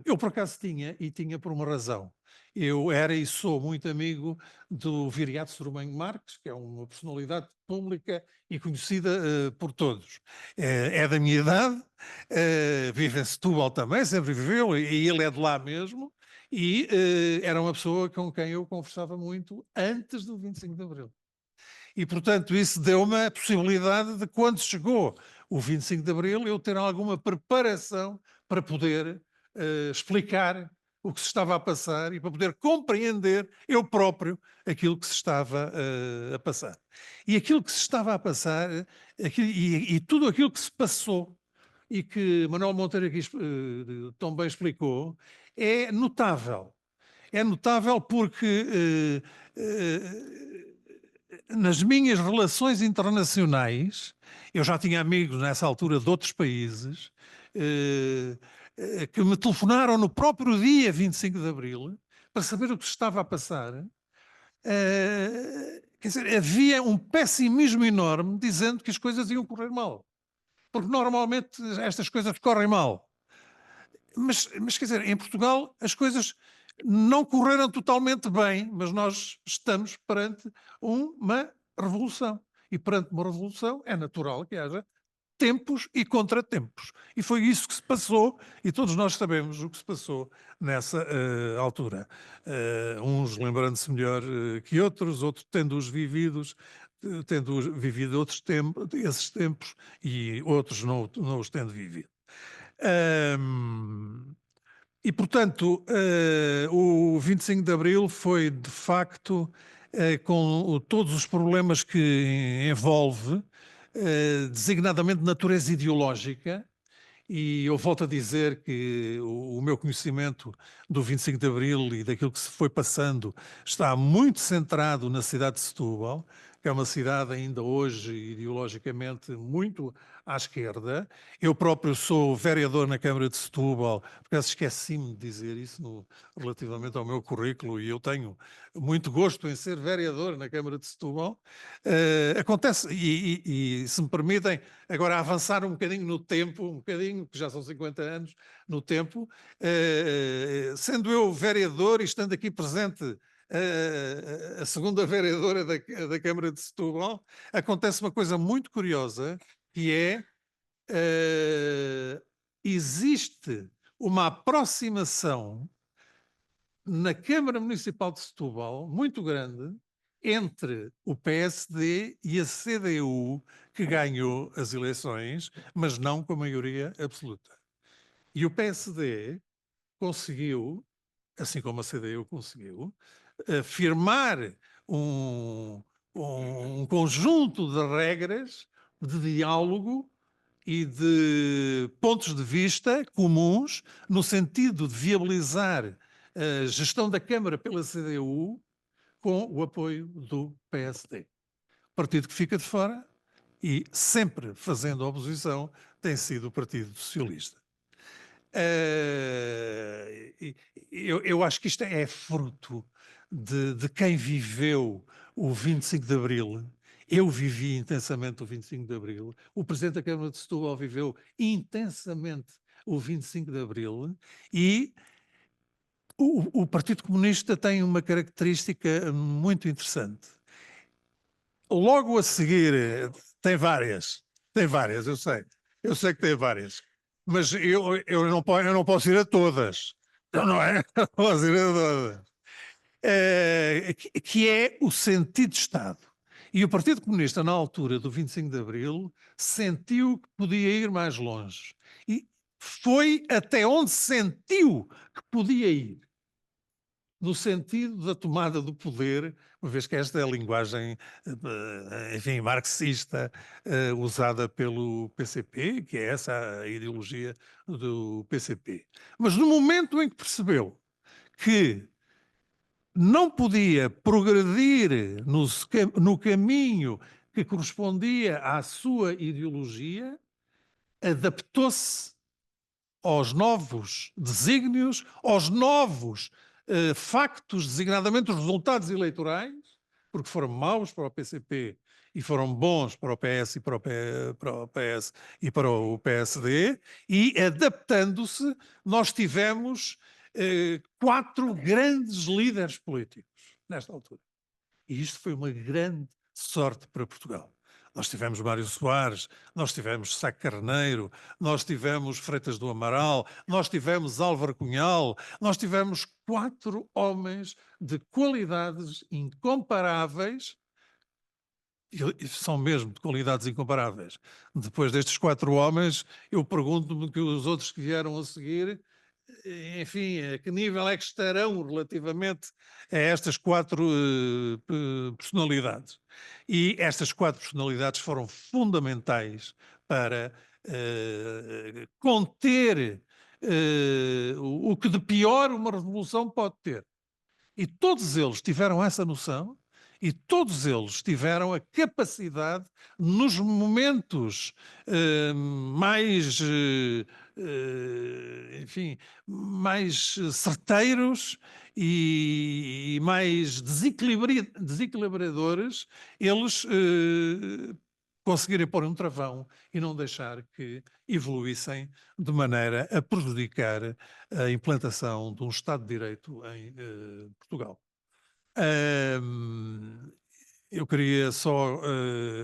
Eu, por acaso, tinha por uma razão. Eu era e sou muito amigo do Viriato Stromanho Marques, que é uma personalidade pública e conhecida por todos. É da minha idade, vive em Setúbal também, sempre viveu, e ele é de lá mesmo, e era uma pessoa com quem eu conversava muito antes do 25 de Abril. E, portanto, isso deu-me a possibilidade de, quando chegou o 25 de Abril, eu ter alguma preparação para poder explicar o que se estava a passar e para poder compreender eu próprio aquilo que se estava a passar. E aquilo que se estava a passar, e tudo aquilo que se passou, e que Manuel Monteiro aqui tão bem explicou, é notável. É notável porque nas minhas relações internacionais, eu já tinha amigos nessa altura de outros países que me telefonaram no próprio dia 25 de Abril para saber o que se estava a passar. Quer dizer, havia um pessimismo enorme dizendo que as coisas iam correr mal. Porque normalmente estas coisas correm mal. Mas quer dizer, em Portugal as coisas não correram totalmente bem, mas nós estamos perante uma revolução. E perante uma revolução é natural que haja tempos e contratempos. E foi isso que se passou, e todos nós sabemos o que se passou nessa altura. Uns lembrando-se melhor que outros tendo vivido esses tempos, e outros não os tendo vivido. E, portanto, o 25 de Abril foi, de facto, com todos os problemas que envolve, designadamente de natureza ideológica, e eu volto a dizer que o meu conhecimento do 25 de Abril e daquilo que se foi passando está muito centrado na cidade de Setúbal, que é uma cidade ainda hoje ideologicamente muito à esquerda. Eu próprio sou vereador na Câmara de Setúbal, porque esqueci-me de dizer isso relativamente ao meu currículo, e eu tenho muito gosto em ser vereador na Câmara de Setúbal. Acontece, e se me permitem agora avançar um bocadinho no tempo, que já são 50 anos no tempo, sendo eu vereador e estando aqui presente a segunda vereadora da Câmara de Setúbal, acontece uma coisa muito curiosa, que é existe uma aproximação na Câmara Municipal de Setúbal muito grande entre o PSD e a CDU, que ganhou as eleições, mas não com a maioria absoluta. E o PSD conseguiu, assim como a CDU conseguiu, firmar um conjunto de regras de diálogo e de pontos de vista comuns no sentido de viabilizar a gestão da Câmara pela CDU com o apoio do PSD. O partido que fica de fora e sempre fazendo oposição tem sido o Partido Socialista. Eu acho que isto é fruto de quem viveu o 25 de Abril. Eu vivi intensamente o 25 de Abril. O Presidente da Câmara de Setúbal viveu intensamente o 25 de Abril e o Partido Comunista tem uma característica muito interessante. Logo a seguir, tem várias, eu sei que tem várias, mas eu não posso ir a todas, não é? Não posso ir a todas. Que é o sentido de Estado. E o Partido Comunista, na altura do 25 de Abril, sentiu que podia ir mais longe. E foi até onde sentiu que podia ir. No sentido da tomada do poder, uma vez que esta é a linguagem, enfim, marxista, usada pelo PCP, que é essa a ideologia do PCP. Mas no momento em que percebeu que não podia progredir no caminho que correspondia à sua ideologia, adaptou-se aos novos desígnios, aos novos factos, designadamente os resultados eleitorais, porque foram maus para o PCP e foram bons para o PS e para o PS e para o PSD, e adaptando-se, nós tivemos 4 grandes líderes políticos nesta altura. E isto foi uma grande sorte para Portugal. Nós tivemos Mário Soares, nós tivemos Sá Carneiro, nós tivemos Freitas do Amaral, nós tivemos Álvaro Cunhal, nós tivemos 4 homens de qualidades incomparáveis, e são mesmo de qualidades incomparáveis. Depois destes 4 homens, eu pergunto-me que os outros que vieram a seguir, enfim, a que nível é que estarão relativamente a estas 4 personalidades? E estas 4 personalidades foram fundamentais para conter o que de pior uma revolução pode ter. E todos eles tiveram essa noção e todos eles tiveram a capacidade, nos momentos mais, enfim, mais certeiros e mais desequilibradores, eles conseguirem pôr um travão e não deixar que evoluíssem de maneira a prejudicar a implantação de um Estado de Direito em Portugal. Eu queria só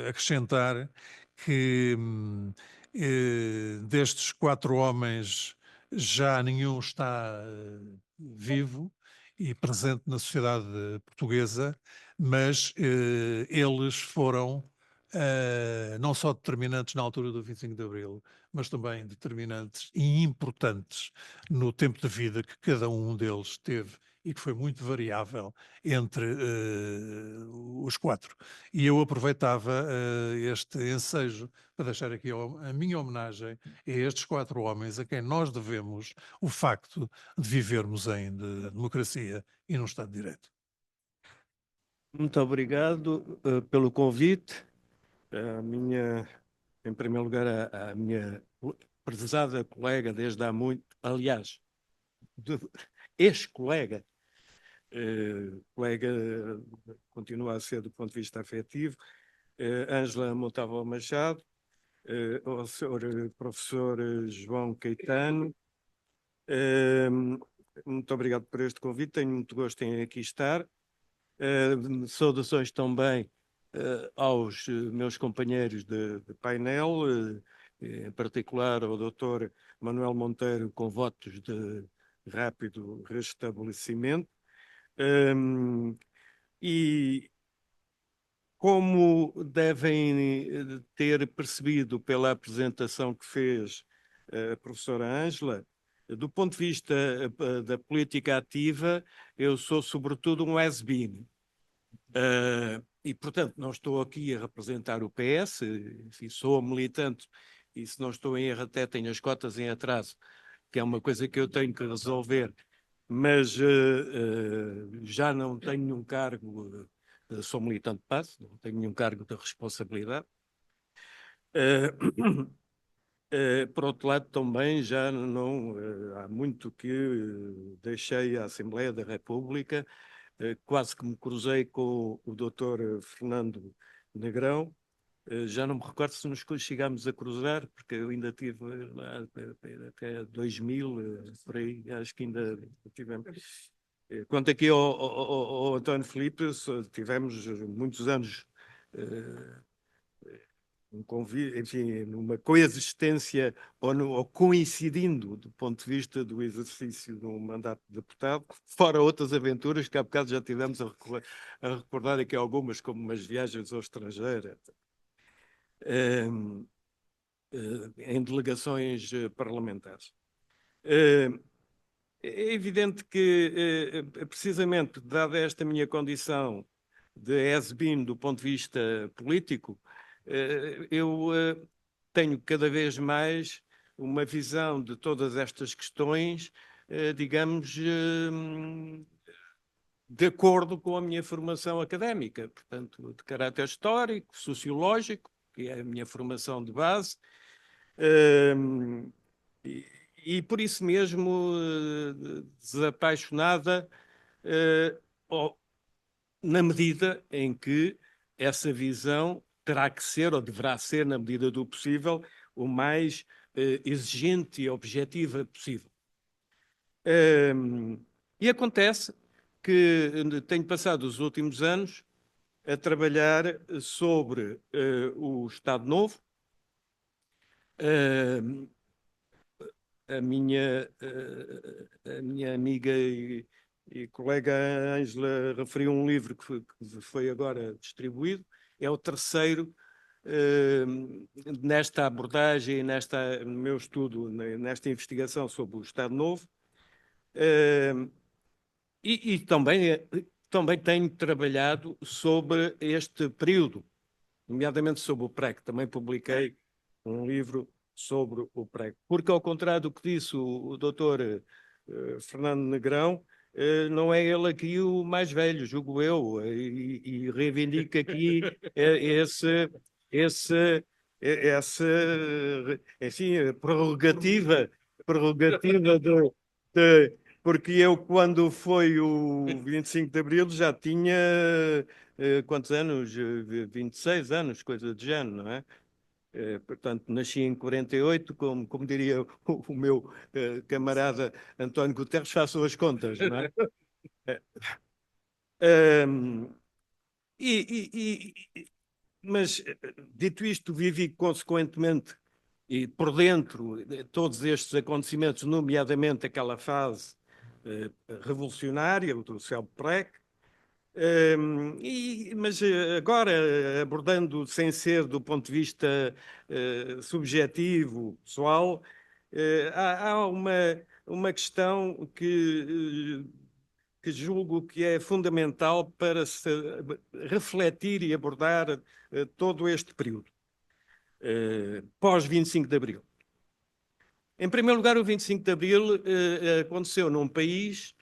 acrescentar que destes 4 homens já nenhum está vivo e presente na sociedade portuguesa, mas eles foram não só determinantes na altura do 25 de Abril, mas também determinantes e importantes no tempo de vida que cada um deles teve e que foi muito variável entre os 4. E eu aproveitava este ensejo para deixar aqui a minha homenagem a estes 4 homens a quem nós devemos o facto de vivermos em democracia e num Estado de Direito. Muito obrigado pelo convite. Em primeiro lugar, a minha prezada colega desde há muito, aliás, ex-colega, colega continua a ser do ponto de vista afetivo, Ângela Montalvão Machado, ao senhor professor João Caetano. Muito obrigado por este convite, tenho muito gosto em aqui estar. Saudações também aos meus companheiros de painel, em particular ao Dr. Manuel Monteiro, com votos de rápido restabelecimento. E como devem ter percebido pela apresentação que fez a professora Ângela, do ponto de vista da política ativa, eu sou sobretudo um has-been. E, portanto, não estou aqui a representar o PS, enfim, sou militante e, se não estou em erro, até tenho as cotas em atraso, que é uma coisa que eu tenho que resolver, mas já não tenho nenhum cargo, sou militante de passe, não tenho nenhum cargo de responsabilidade. Por outro lado, também já não, há muito que deixei a Assembleia da República, quase que me cruzei com o Dr. Fernando Negrão. Já não me recordo se nos chegámos a cruzar, porque eu ainda tive lá até 2000, por aí, acho que ainda tivemos. Quanto aqui ao António Filipe, tivemos muitos anos enfim, numa coexistência ou coincidindo do ponto de vista do exercício de um mandato de deputado, fora outras aventuras que há bocado já tivemos a recordar aqui algumas, como umas viagens ao estrangeiro, em delegações parlamentares. É evidente que, precisamente, dada esta minha condição de has-been do ponto de vista político, eu tenho cada vez mais uma visão de todas estas questões, digamos, de acordo com a minha formação académica, portanto, de caráter histórico, sociológico, que é a minha formação de base, e por isso mesmo desapaixonada, na medida em que essa visão terá que ser, ou deverá ser, na medida do possível, o mais exigente e objetiva possível. E acontece que tenho passado os últimos anos a trabalhar sobre o Estado Novo. A minha amiga e colega Ângela referiu um livro que foi agora distribuído. É o terceiro nesta abordagem, no meu estudo, nesta investigação sobre o Estado Novo. E também tenho trabalhado sobre este período, nomeadamente sobre o PREC. Também publiquei um livro sobre o PREC. Porque, ao contrário do que disse o doutor Fernando Negrão, não é ele aqui o mais velho, julgo eu, e reivindica aqui essa enfim, prerrogativa porque eu, quando foi o 25 de Abril, já tinha quantos anos? 26 anos, coisa de género, não é? Portanto, nasci em 48, como diria o meu camarada António Guterres, façam as contas, não é? Mas, dito isto, vivi consequentemente e por dentro de todos estes acontecimentos, nomeadamente aquela fase revolucionária do CELPREC, mas agora, abordando sem ser do ponto de vista subjetivo, pessoal, há uma questão que julgo que é fundamental para se refletir e abordar todo este período, pós-25 de Abril. Em primeiro lugar, o 25 de Abril aconteceu num país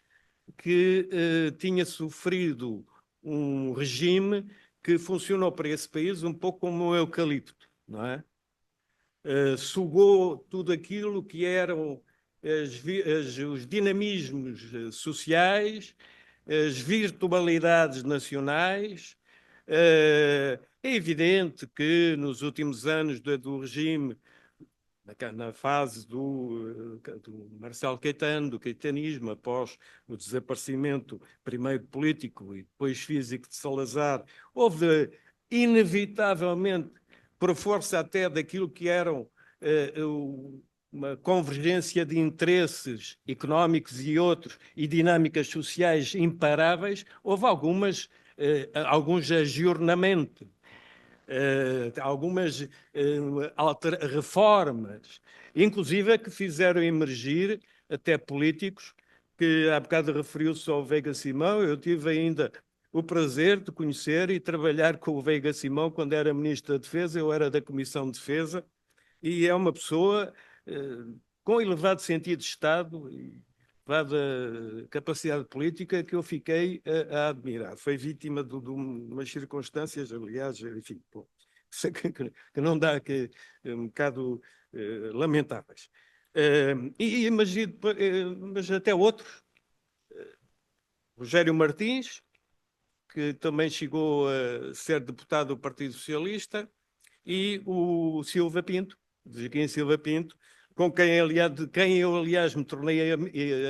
que tinha sofrido um regime que funcionou para esse país um pouco como o eucalipto, não é? Sugou tudo aquilo que eram os dinamismos sociais, as virtualidades nacionais. É evidente que nos últimos anos do regime na fase do Marcelo Caetano, do caetanismo, após o desaparecimento primeiro político e depois físico de Salazar, houve inevitavelmente, por força até daquilo que eram uma convergência de interesses económicos e outros e dinâmicas sociais imparáveis, houve alguns agiornamentos. Algumas reformas, inclusive que fizeram emergir até políticos, que há bocado referiu-se ao Veiga Simão. Eu tive ainda o prazer de conhecer e trabalhar com o Veiga Simão quando era Ministro da Defesa. Eu era da Comissão de Defesa, e é uma pessoa com elevado sentido de Estado e elevada capacidade política que eu fiquei a admirar. Foi vítima de umas circunstâncias, aliás, enfim, pô, que não dá, que um bocado lamentáveis. Mas até outros. Rogério Martins, que também chegou a ser deputado do Partido Socialista, e o Silva Pinto, Joaquim Silva Pinto, de quem eu, aliás, me tornei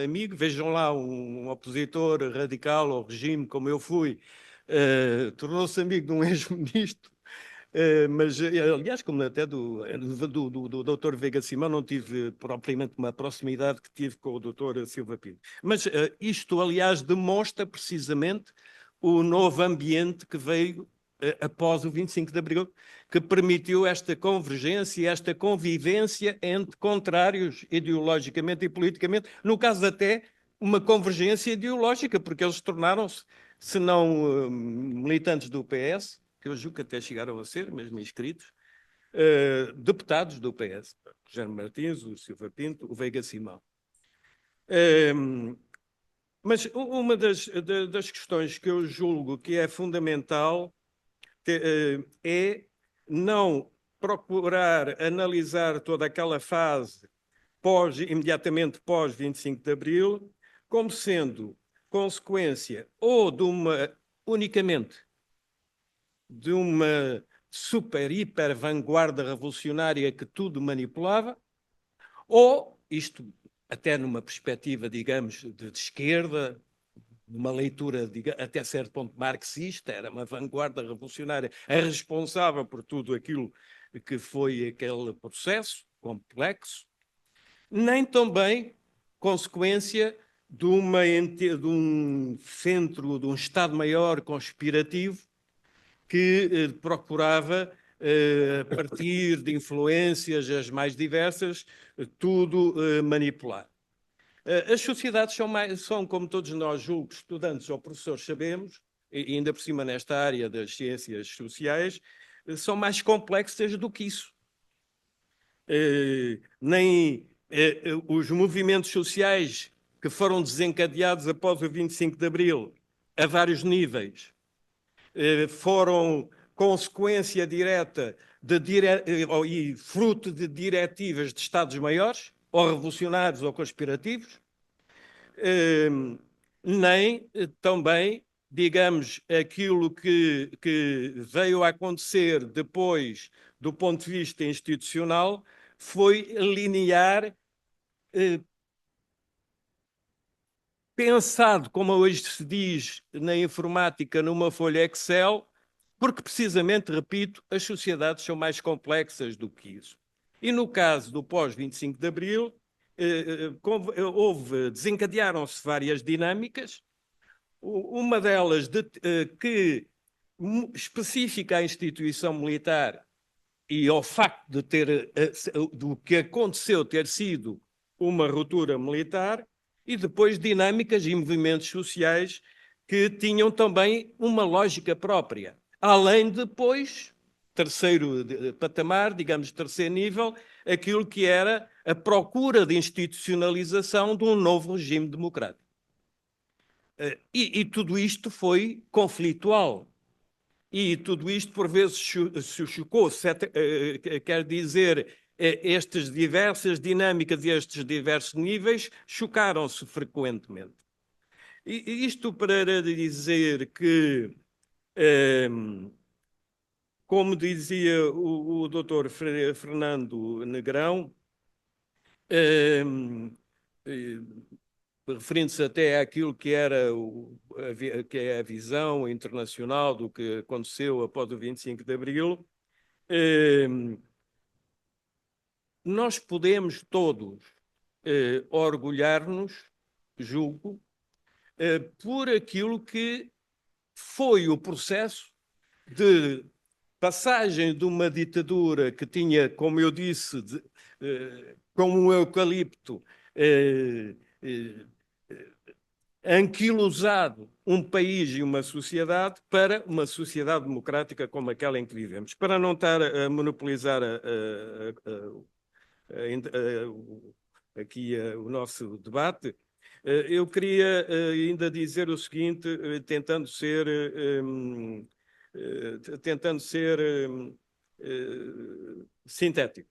amigo. Vejam lá, um opositor radical ao regime, como eu fui, tornou-se amigo de um ex-ministro, mas, aliás, como até do Dr. Veiga Simão, não tive propriamente uma proximidade que tive com o Dr. Silva Pinto. Mas isto, aliás, demonstra precisamente o novo ambiente que veio após o 25 de Abril, que permitiu esta convergência, esta convivência entre contrários ideologicamente e politicamente, no caso até uma convergência ideológica, porque eles tornaram-se, se não militantes do PS, que eu julgo que até chegaram a ser, mesmo inscritos, deputados do PS. Rogério Martins, o Silva Pinto, o Veiga Simão. Mas uma das questões que eu julgo que é fundamental é não procurar analisar toda aquela fase imediatamente pós 25 de Abril como sendo consequência ou unicamente de uma super, hiper vanguarda revolucionária que tudo manipulava, ou isto até numa perspectiva, digamos, de esquerda, numa leitura até certo ponto marxista, era uma vanguarda revolucionária, é responsável por tudo aquilo que foi aquele processo complexo, nem também consequência de um centro, de um Estado-Maior conspirativo que procurava, a partir de influências as mais diversas, tudo manipular. As sociedades são, como todos nós, julgo, estudantes ou professores, sabemos, e ainda por cima nesta área das ciências sociais, são mais complexas do que isso. Nem os movimentos sociais que foram desencadeados após o 25 de Abril, a vários níveis, foram consequência direta e fruto de diretivas de Estados-maiores, ou revolucionários ou conspirativos, nem também, digamos, aquilo que veio a acontecer depois do ponto de vista institucional foi linear, pensado, como hoje se diz na informática, numa folha Excel, porque precisamente, repito, as sociedades são mais complexas do que isso. E no caso do pós-25 de Abril, desencadearam-se várias dinâmicas, uma delas que específica à instituição militar e ao facto do que aconteceu ter sido uma ruptura militar, e depois dinâmicas e movimentos sociais que tinham também uma lógica própria. Além de, depois, terceiro patamar, digamos, terceiro nível, aquilo que era a procura de institucionalização de um novo regime democrático. E tudo isto foi conflitual. E tudo isto, por vezes, se chocou, quer dizer, estas diversas dinâmicas e estes diversos níveis chocaram-se frequentemente. E isto para dizer que, como dizia o Dr. Fernando Negrão, referindo-se até àquilo que era que é a visão internacional do que aconteceu após o 25 de Abril, nós podemos todos orgulhar-nos, julgo, por aquilo que foi o processo de passagem de uma ditadura que tinha, como eu disse, como um eucalipto, anquilosado um país e uma sociedade para uma sociedade democrática como aquela em que vivemos. Para não estar a monopolizar aqui o nosso debate, eu queria ainda dizer o seguinte, tentando ser sintético.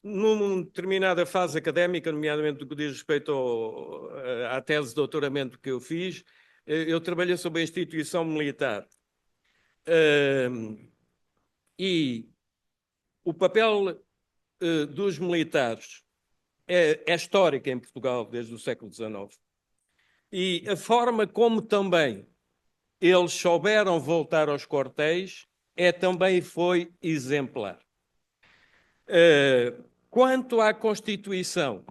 Numa determinada fase académica, nomeadamente do que diz respeito à tese de doutoramento que eu fiz, eu trabalhei sobre a instituição militar. E o papel dos militares é histórico em Portugal desde o século XIX. E a forma como também eles souberam voltar aos quartéis também foi exemplar. Quanto à Constituição,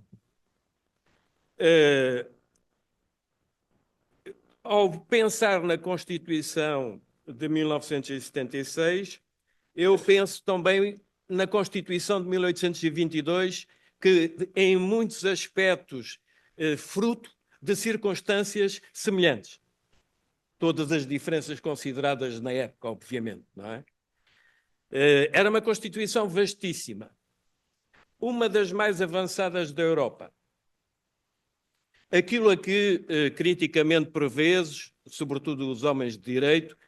ao pensar na Constituição de 1976, eu penso também na Constituição de 1822, que em muitos aspectos fruto de circunstâncias semelhantes. Todas as diferenças consideradas na época, obviamente, não é? Era uma Constituição vastíssima, uma das mais avançadas da Europa. Aquilo a que, criticamente por vezes, sobretudo os homens de direito,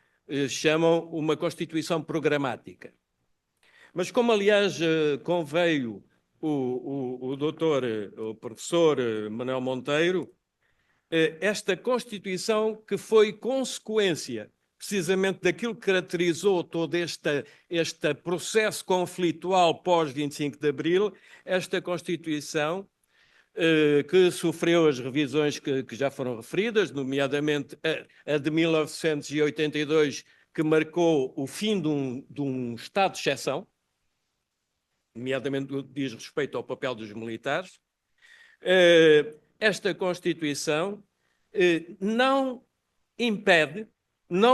chamam uma Constituição programática. Mas como, aliás, conveio o doutor, o professor Manuel Monteiro, esta Constituição que foi consequência precisamente daquilo que caracterizou todo este processo conflitual pós-25 de Abril, esta Constituição que sofreu as revisões que já foram referidas, nomeadamente a de 1982, que marcou o fim de um estado de exceção, nomeadamente diz respeito ao papel dos militares. Esta Constituição não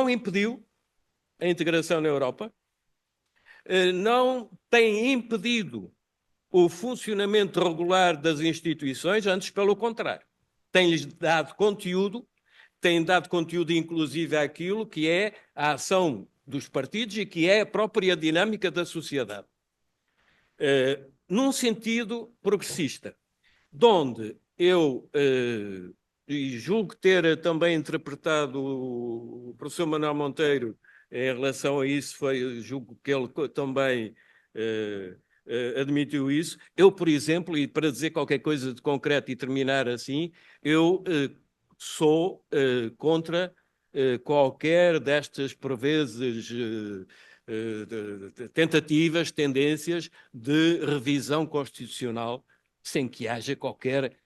impediu a integração na Europa, não tem impedido o funcionamento regular das instituições, antes pelo contrário. Tem-lhes dado conteúdo, inclusive àquilo que é a ação dos partidos e que é a própria dinâmica da sociedade. Num sentido progressista, donde eu e julgo ter também interpretado o professor Manuel Monteiro em relação a isso, julgo que ele também admitiu isso. Eu, por exemplo, e para dizer qualquer coisa de concreto e terminar assim, eu sou contra qualquer destas, por vezes, tentativas, tendências de revisão constitucional, sem que haja qualquer,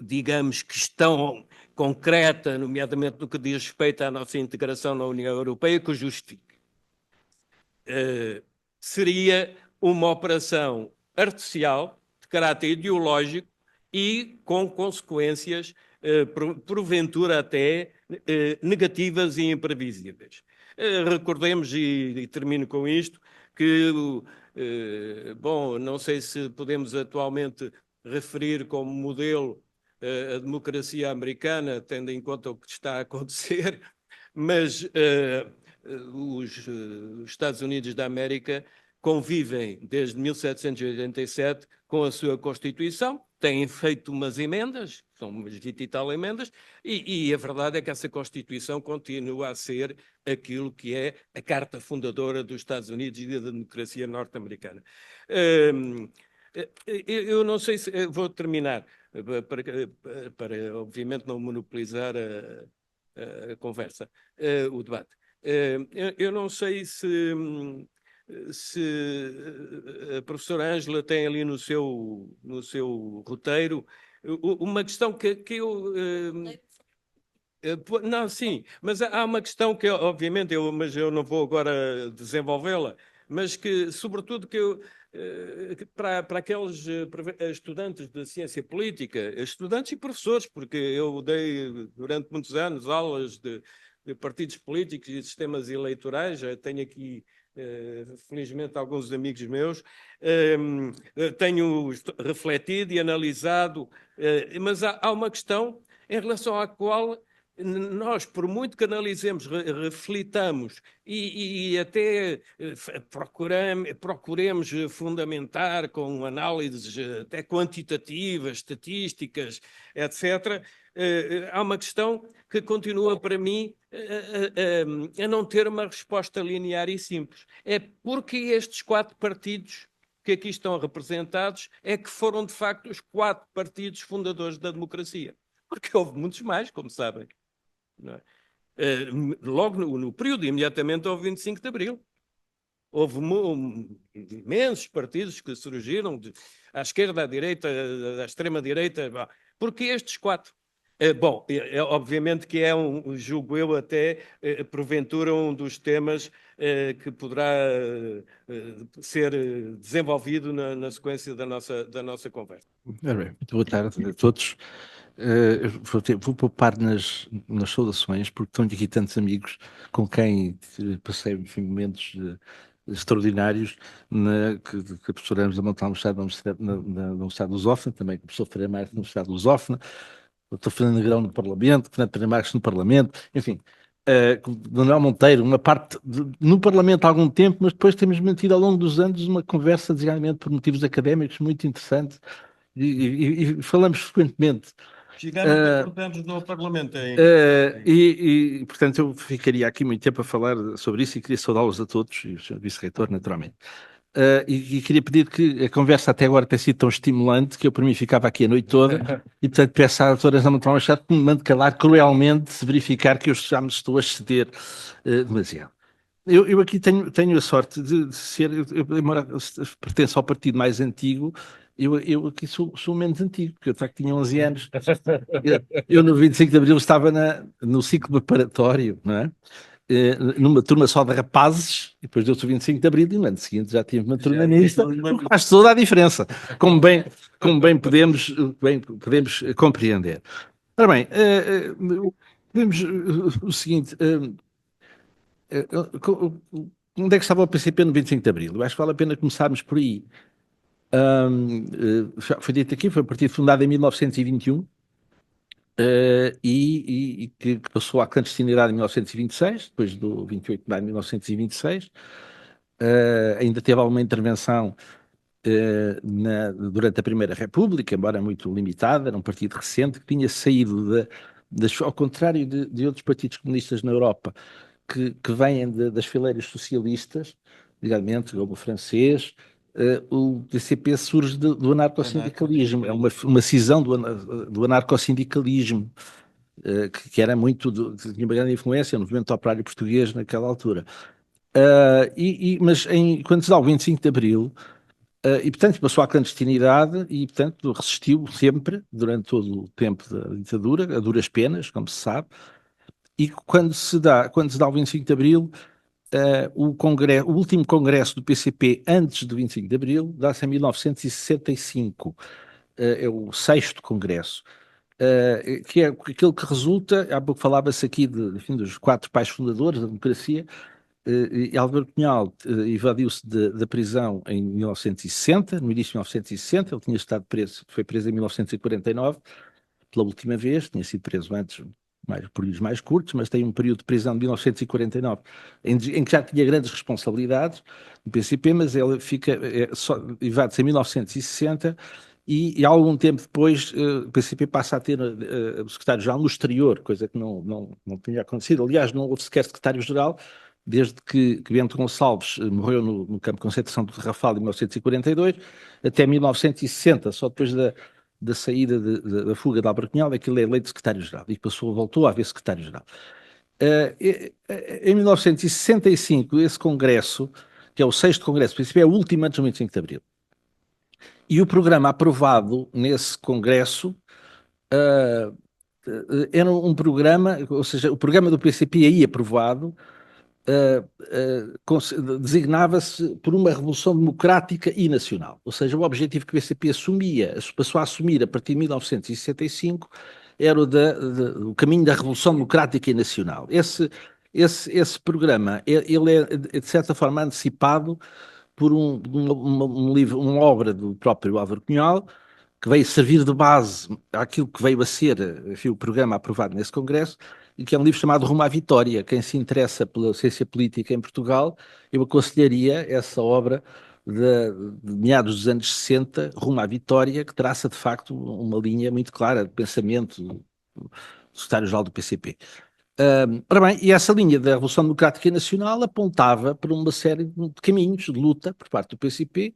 digamos, questão concreta, nomeadamente no que diz respeito à nossa integração na União Europeia, que o justifique. Seria uma operação artificial, de caráter ideológico e com consequências, porventura até negativas e imprevisíveis. Recordemos, e termino com isto, que, bom, não sei se podemos atualmente referir como modelo a democracia americana, tendo em conta o que está a acontecer, mas os Estados Unidos da América convivem desde 1787 com a sua Constituição, têm feito umas emendas, são umas 20 e tal emendas, e a verdade é que essa Constituição continua a ser aquilo que é a Carta Fundadora dos Estados Unidos e da democracia norte-americana. Eu não sei se... Vou terminar, para obviamente não monopolizar a conversa, o debate. Eu não sei se se a professora Ângela tem ali no seu roteiro uma questão que eu... Não, sim, mas há uma questão que, obviamente, mas eu não vou agora desenvolvê-la, mas que, sobretudo, para aqueles estudantes de ciência política, estudantes e professores, porque eu dei durante muitos anos aulas de partidos políticos e sistemas eleitorais, já tenho aqui, felizmente, alguns amigos meus, tenho refletido e analisado, mas há uma questão em relação à qual nós, por muito que analisemos, reflitamos e até procuremos fundamentar com análises até quantitativas, estatísticas, etc., há uma questão que continua para mim a não ter uma resposta linear e simples. É porque estes 4 partidos que aqui estão representados é que foram, de facto, os 4 partidos fundadores da democracia. Porque houve muitos mais, como sabem. Não é? Logo no período imediatamente ao 25 de Abril. Houve imensos partidos que surgiram à esquerda, à direita, à extrema-direita, porque estes 4. Bom, obviamente que julgo eu até, porventura, um dos temas que poderá ser desenvolvido na sequência da nossa conversa. Muito boa tarde a todos. Vou poupar nas saudações, porque estão aqui tantos amigos com quem passei, enfim, momentos extraordinários, que a professora Ângela Montalvo Machado na Universidade de Lusófona, também com o professor Freire Marques na Universidade de Lusófona, o Dr. Fernando Negrão no Parlamento, Fernando Freire Marques no Parlamento, enfim, Manuel Monteiro, uma parte no Parlamento há algum tempo, mas depois temos mantido ao longo dos anos uma conversa, desigualmente por motivos académicos, muito interessante, e falamos frequentemente. Chegamos no Parlamento. Portanto, eu ficaria aqui muito tempo a falar sobre isso e queria saudá-los a todos, e o Sr. Vice-Reitor, naturalmente. E queria pedir que a conversa até agora tenha sido tão estimulante que eu, por mim, ficava aqui a noite toda e, portanto, peço à doutora Ângela Montalvo Machado que me mande calar cruelmente se verificar que eu já me estou a exceder demasiado. Eu aqui tenho a sorte de ser, embora pertença ao partido mais antigo, eu aqui sou o menos antigo, porque eu de facto tinha 11 anos. Eu no 25 de Abril estava no ciclo preparatório, não é? Numa turma só de rapazes, e depois deu-se o 25 de Abril, e no ano seguinte já tive uma turma mista, o que faz toda a diferença, como bem podemos compreender. Ora bem, vemos o seguinte... onde é que estava o PCP no 25 de Abril? Eu acho que vale a pena começarmos por aí. Foi dito aqui, foi um partido fundado em 1921 e que passou à clandestinidade em 1926, depois do 28 de maio de 1926. Ainda teve alguma intervenção durante a Primeira República, embora muito limitada, era um partido recente que tinha saído, ao contrário de outros partidos comunistas na Europa, que vêm das fileiras socialistas, legalmente, como o francês, o PCP surge do anarcossindicalismo, é uma cisão do anarcossindicalismo, que era tinha uma grande influência no movimento operário português naquela altura. Mas quando se dá o 25 de Abril, e portanto passou à clandestinidade e portanto resistiu sempre, durante todo o tempo da ditadura, a duras penas, como se sabe, e quando se dá o 25 de Abril, o último congresso do PCP antes do 25 de Abril dá-se em 1965, é o 6º congresso, que é aquele que resulta, há pouco falava-se aqui dos 4 pais fundadores da democracia, e Álvaro Cunhal evadiu-se da prisão em 1960, no início de 1960, ele tinha estado preso, foi preso em 1949, pela última vez, tinha sido preso antes, períodos mais curtos, mas tem um período de prisão de 1949, em que já tinha grandes responsabilidades no PCP, mas ele evade-se em 1960 e há algum tempo depois o PCP passa a ter o secretário-geral no exterior, coisa que não tinha acontecido. Aliás, não houve sequer secretário-geral desde que Bento Gonçalves morreu no campo de concentração do Tarrafal em 1942 até 1960, só depois da saída da fuga de Álvaro Cunhal, aquilo é eleito secretário-geral e voltou a haver secretário-geral. Em 1965, esse congresso que é o 6º Congresso do PCP, é o último antes do 25 de Abril. E o programa aprovado nesse Congresso era um programa, ou seja, o programa do PCP aí aprovado designava-se por uma revolução democrática e nacional. Ou seja, o objetivo que o PCP passou a assumir a partir de 1965 era o caminho da revolução democrática e nacional. Esse programa, ele é de certa forma antecipado por um livro, uma obra do próprio Álvaro Cunhal, que veio servir de base àquilo que veio a ser, enfim, o programa aprovado nesse Congresso, e que é um livro chamado Rumo à Vitória. Quem se interessa pela ciência política em Portugal, eu aconselharia essa obra de meados dos anos 60, Rumo à Vitória, que traça de facto uma linha muito clara de pensamento do secretário-geral do PCP. Ora bem, e essa linha da Revolução Democrática e Nacional apontava para uma série de caminhos de luta por parte do PCP,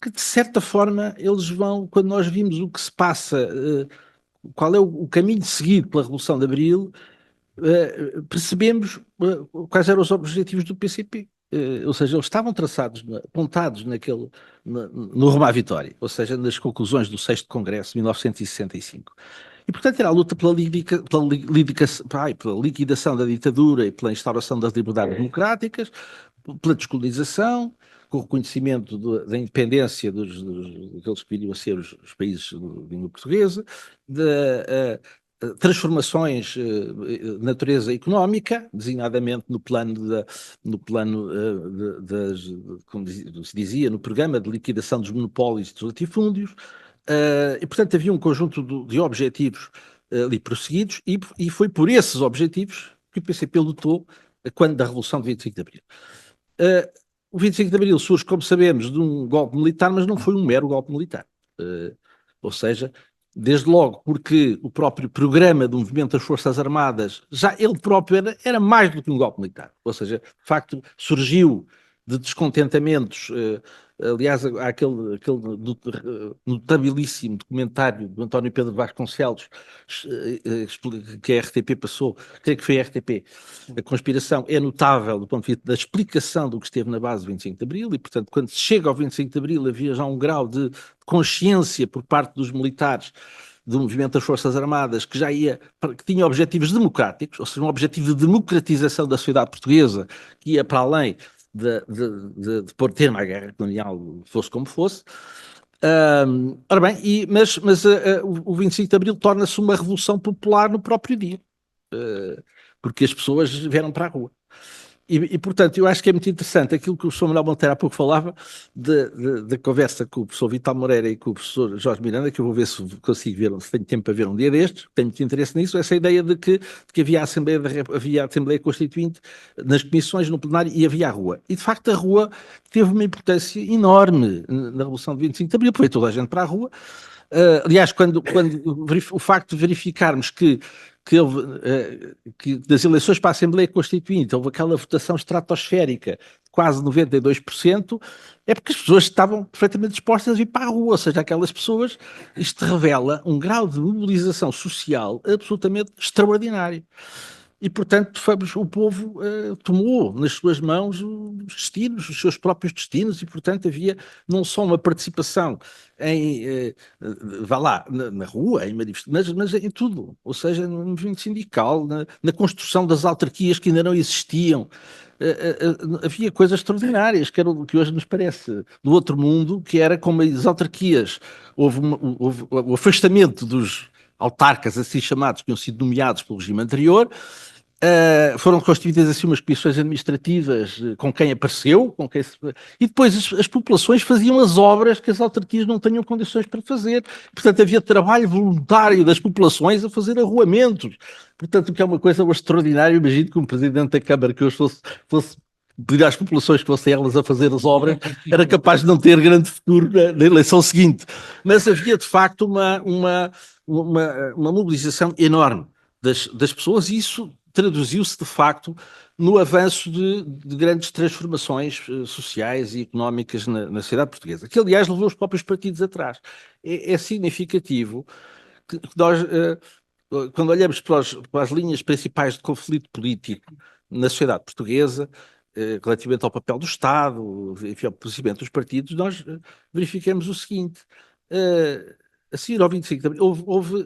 que de certa forma eles vão, quando nós vimos o que se passa, qual é o caminho seguido pela Revolução de Abril, percebemos quais eram os objetivos do PCP. Ou seja, eles estavam traçados, apontados no Rumo à Vitória, ou seja, nas conclusões do 6º Congresso de 1965. E, portanto, era a luta pela liquidação da ditadura e pela instauração das liberdades democráticas, pela descolonização, com o reconhecimento da independência daqueles que viriam a ser os países de língua portuguesa, de transformações de natureza económica, designadamente no plano, como se dizia, no programa de liquidação dos monopólios e dos latifúndios, e, portanto, havia um conjunto de objetivos ali prosseguidos, e foi por esses objetivos que o PCP lutou quando da Revolução de 25 de Abril. O 25 de Abril surge, como sabemos, de um golpe militar, mas não foi um mero golpe militar. Ou seja, desde logo porque o próprio programa do movimento das Forças Armadas, já ele próprio era mais do que um golpe militar. Ou seja, de facto, surgiu de descontentamentos. Aliás, há aquele notabilíssimo documentário do António Pedro Vasconcelos, que a RTP passou, creio que foi a RTP, a conspiração é notável do ponto de vista da explicação do que esteve na base do 25 de Abril, e, portanto, quando se chega ao 25 de Abril havia já um grau de consciência por parte dos militares do movimento das Forças Armadas que que tinha objetivos democráticos, ou seja, um objetivo de democratização da sociedade portuguesa que ia para além de pôr termo à guerra colonial, fosse como fosse. Ora bem, mas o 25 de Abril torna-se uma revolução popular no próprio dia, porque as pessoas vieram para a rua. E, portanto, eu acho que é muito interessante aquilo que o professor Manuel Monteiro há pouco falava, da conversa com o professor Vital Moreira e com o professor Jorge Miranda, que eu vou ver se consigo ver, se tenho tempo para ver um dia destes, tenho muito interesse nisso, essa ideia de que havia a Assembleia Constituinte nas comissões, no plenário, e havia a rua. E, de facto, a rua teve uma importância enorme na Revolução de 25 de Abril, foi toda a gente para a rua. Aliás, quando o facto de verificarmos que das eleições para a Assembleia Constituinte houve aquela votação estratosférica de quase 92%, é porque as pessoas estavam perfeitamente dispostas a ir para a rua, ou seja, aquelas pessoas, isto revela um grau de mobilização social absolutamente extraordinário. E, portanto, o povo tomou nas suas mãos os destinos, os seus próprios destinos, e, portanto, havia não só uma participação na rua, em manifestações, mas em tudo, ou seja, no movimento sindical, na construção das autarquias que ainda não existiam. Havia coisas extraordinárias, que hoje nos parece do outro mundo, que era como as autarquias, houve o afastamento dos autarcas, assim chamados, que tinham sido nomeados pelo regime anterior. Foram constituídas assim umas comissões administrativas com quem apareceu, e depois as populações faziam as obras que as autarquias não tinham condições para fazer. Portanto, havia trabalho voluntário das populações a fazer arruamentos. Portanto, o que é uma coisa extraordinária. Imagino que um presidente da Câmara que hoje fosse pedir às populações que fossem elas a fazer as obras, era capaz de não ter grande futuro na eleição seguinte. Mas havia, de facto, uma mobilização enorme das pessoas, e isso traduziu-se, de facto, no avanço de grandes transformações sociais e económicas na sociedade portuguesa, que, aliás, levou os próprios partidos atrás. É significativo que nós, quando olhamos para as linhas principais de conflito político na sociedade portuguesa, relativamente ao papel do Estado, enfim, ao posicionamento dos partidos, nós verificamos o seguinte: a seguir ao 25 de Abril, houve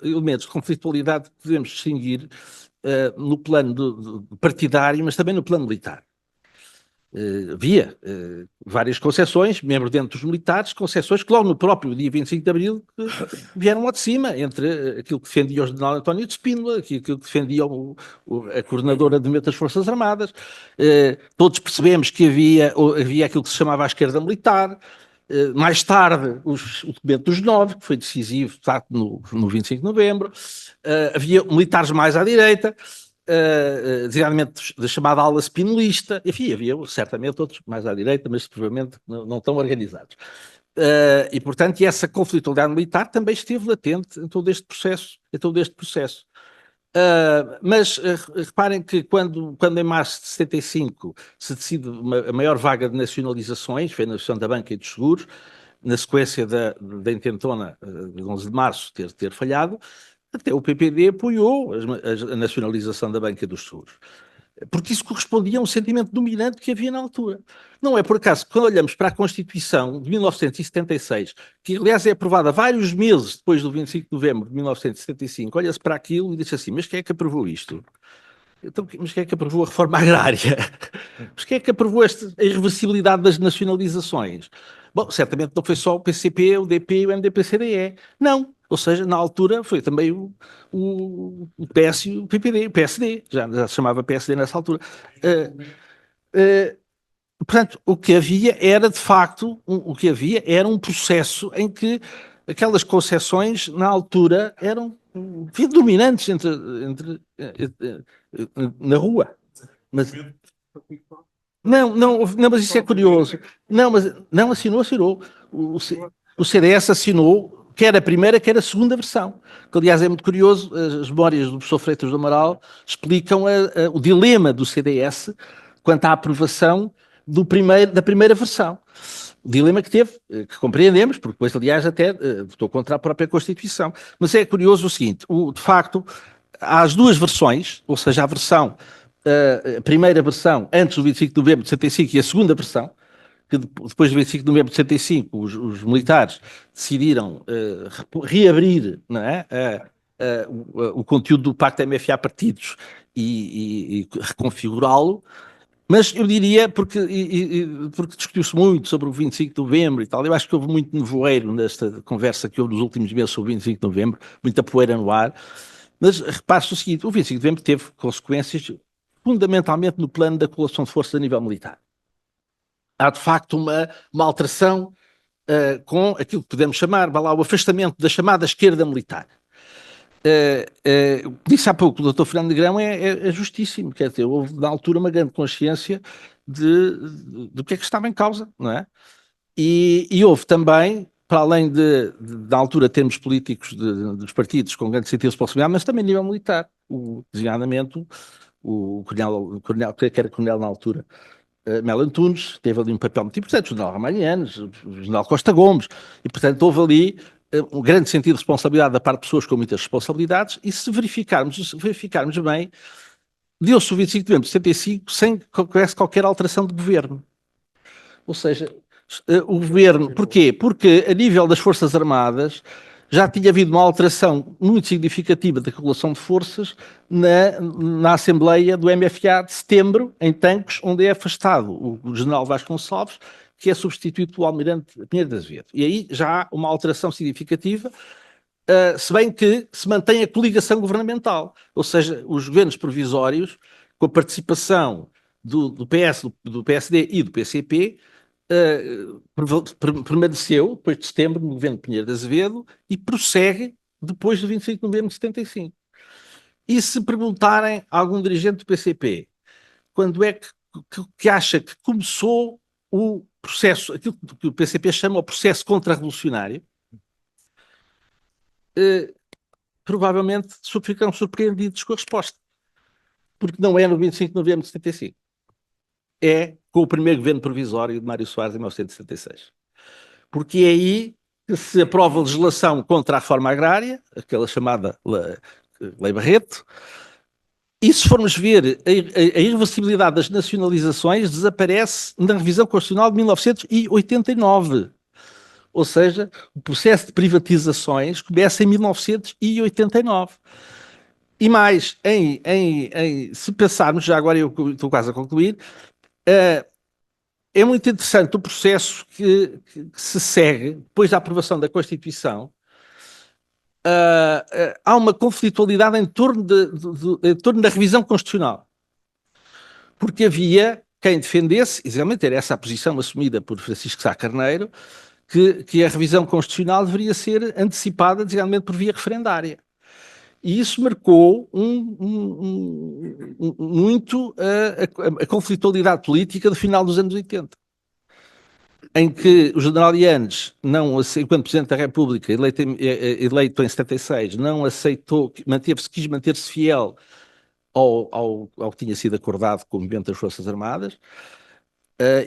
elementos de conflitualidade que podemos distinguir no plano partidário, mas também no plano militar. Havia várias concessões, mesmo dentro dos militares, concessões que logo no próprio dia 25 de Abril vieram ao de cima, entre aquilo que defendia o general António de Spínola, aquilo que defendia a coordenadora de movimento das Forças Armadas. Todos percebemos que havia aquilo que se chamava a esquerda militar. Mais tarde, o documento dos 9, que foi decisivo, de facto, no 25 de novembro. Havia militares mais à direita, designadamente da chamada ala spinolista. Enfim, havia certamente outros mais à direita, mas provavelmente não tão organizados. E, portanto, essa conflitualidade militar também esteve latente em todo este processo. Mas reparem que quando em março de 75 se decide a maior vaga de nacionalizações, foi a nacionalização da banca e dos seguros, na sequência da intentona de 11 de março ter falhado, até o PPD apoiou a nacionalização da banca e dos seguros, porque isso correspondia a um sentimento dominante que havia na altura. Não é por acaso que quando olhamos para a Constituição de 1976, que aliás é aprovada vários meses depois do 25 de novembro de 1975, olha-se para aquilo e diz assim, mas quem é que aprovou isto? Então, mas quem é que aprovou a reforma agrária? Mas quem é que aprovou a irreversibilidade das nacionalizações? Bom, certamente não foi só o PCP, o DP e o MDP-CDE. Não. Ou seja, na altura foi também o PS e o PPD, o PSD, já se chamava PSD nessa altura. Portanto, o que havia era, de facto, um processo em que aquelas concessões, na altura, eram dominantes na rua. Mas, mas isso é curioso. Não assinou. O CDS assinou quer a primeira, quer a segunda versão. Que, aliás, é muito curioso, as memórias do professor Freitas do Amaral explicam o dilema do CDS quanto à aprovação da primeira versão. O dilema que teve, que compreendemos, porque depois, aliás, até votou contra a própria Constituição. Mas é curioso o seguinte, de facto, há as duas versões, ou seja, a primeira versão antes do 25 de novembro de 75 e a segunda versão, que depois do 25 de novembro de 75 os militares decidiram reabrir, não é, o conteúdo do Pacto MFA-Partidos e reconfigurá-lo, mas eu diria, porque discutiu-se muito sobre o 25 de novembro e tal, eu acho que houve muito nevoeiro nesta conversa que houve nos últimos meses sobre o 25 de novembro, muita poeira no ar, mas repare-se o seguinte, o 25 de novembro teve consequências fundamentalmente no plano da correlação de forças a nível militar. Há, de facto, uma alteração com aquilo que podemos chamar, o afastamento da chamada esquerda militar. Disse há pouco o Dr. Fernando Negrão é justíssimo, quer dizer, houve na altura uma grande consciência do que é que estava em causa, não é? E houve também, para além da altura termos políticos dos partidos com grande sentido de responsabilidade, mas também a nível militar, designadamente o coronel, que era coronel na altura, Melo Antunes, teve ali um papel muito importante, o general Ramalhianes, o general Costa Gomes, e portanto houve ali um grande sentido de responsabilidade da parte de pessoas com muitas responsabilidades, e se verificarmos bem, deu-se o 25 de novembro de 75 sem que houvesse qualquer alteração de governo. Ou seja, o governo, porquê? Porque a nível das Forças Armadas já tinha havido uma alteração muito significativa da correlação de forças na Assembleia do MFA de setembro, em Tancos, onde é afastado o general Vasconcelos, que é substituído pelo almirante Pinheiro de Azevedo. E aí já há uma alteração significativa, se bem que se mantém a coligação governamental, ou seja, os governos provisórios, com a participação do PS, do PSD e do PCP, permaneceu, depois de setembro, no governo de Pinheiro de Azevedo, e prossegue depois do 25 de novembro de 75. E se perguntarem a algum dirigente do PCP quando é que acha que começou o processo, aquilo que o PCP chama o processo contra-revolucionário, provavelmente ficarão surpreendidos com a resposta. Porque não é no 25 de novembro de 75. É com o primeiro governo provisório de Mário Soares em 1976. Porque é aí que se aprova a legislação contra a reforma agrária, aquela chamada Lei Barreto, E se formos ver, a irreversibilidade das nacionalizações desaparece na revisão constitucional de 1989. Ou seja, o processo de privatizações começa em 1989. E mais, se pensarmos, já agora eu estou quase a concluir, é muito interessante o processo que se segue depois da aprovação da Constituição. Há uma conflitualidade em torno da revisão constitucional. Porque havia quem defendesse, exatamente era essa a posição assumida por Francisco Sá Carneiro, que a revisão constitucional deveria ser antecipada, desigualmente por via referendária. E isso marcou muito a conflitualidade política do final dos anos 80, em que o general Yanes, enquanto Presidente da República, eleito em 76, não aceitou, quis manter-se fiel ao que tinha sido acordado com o movimento das Forças Armadas,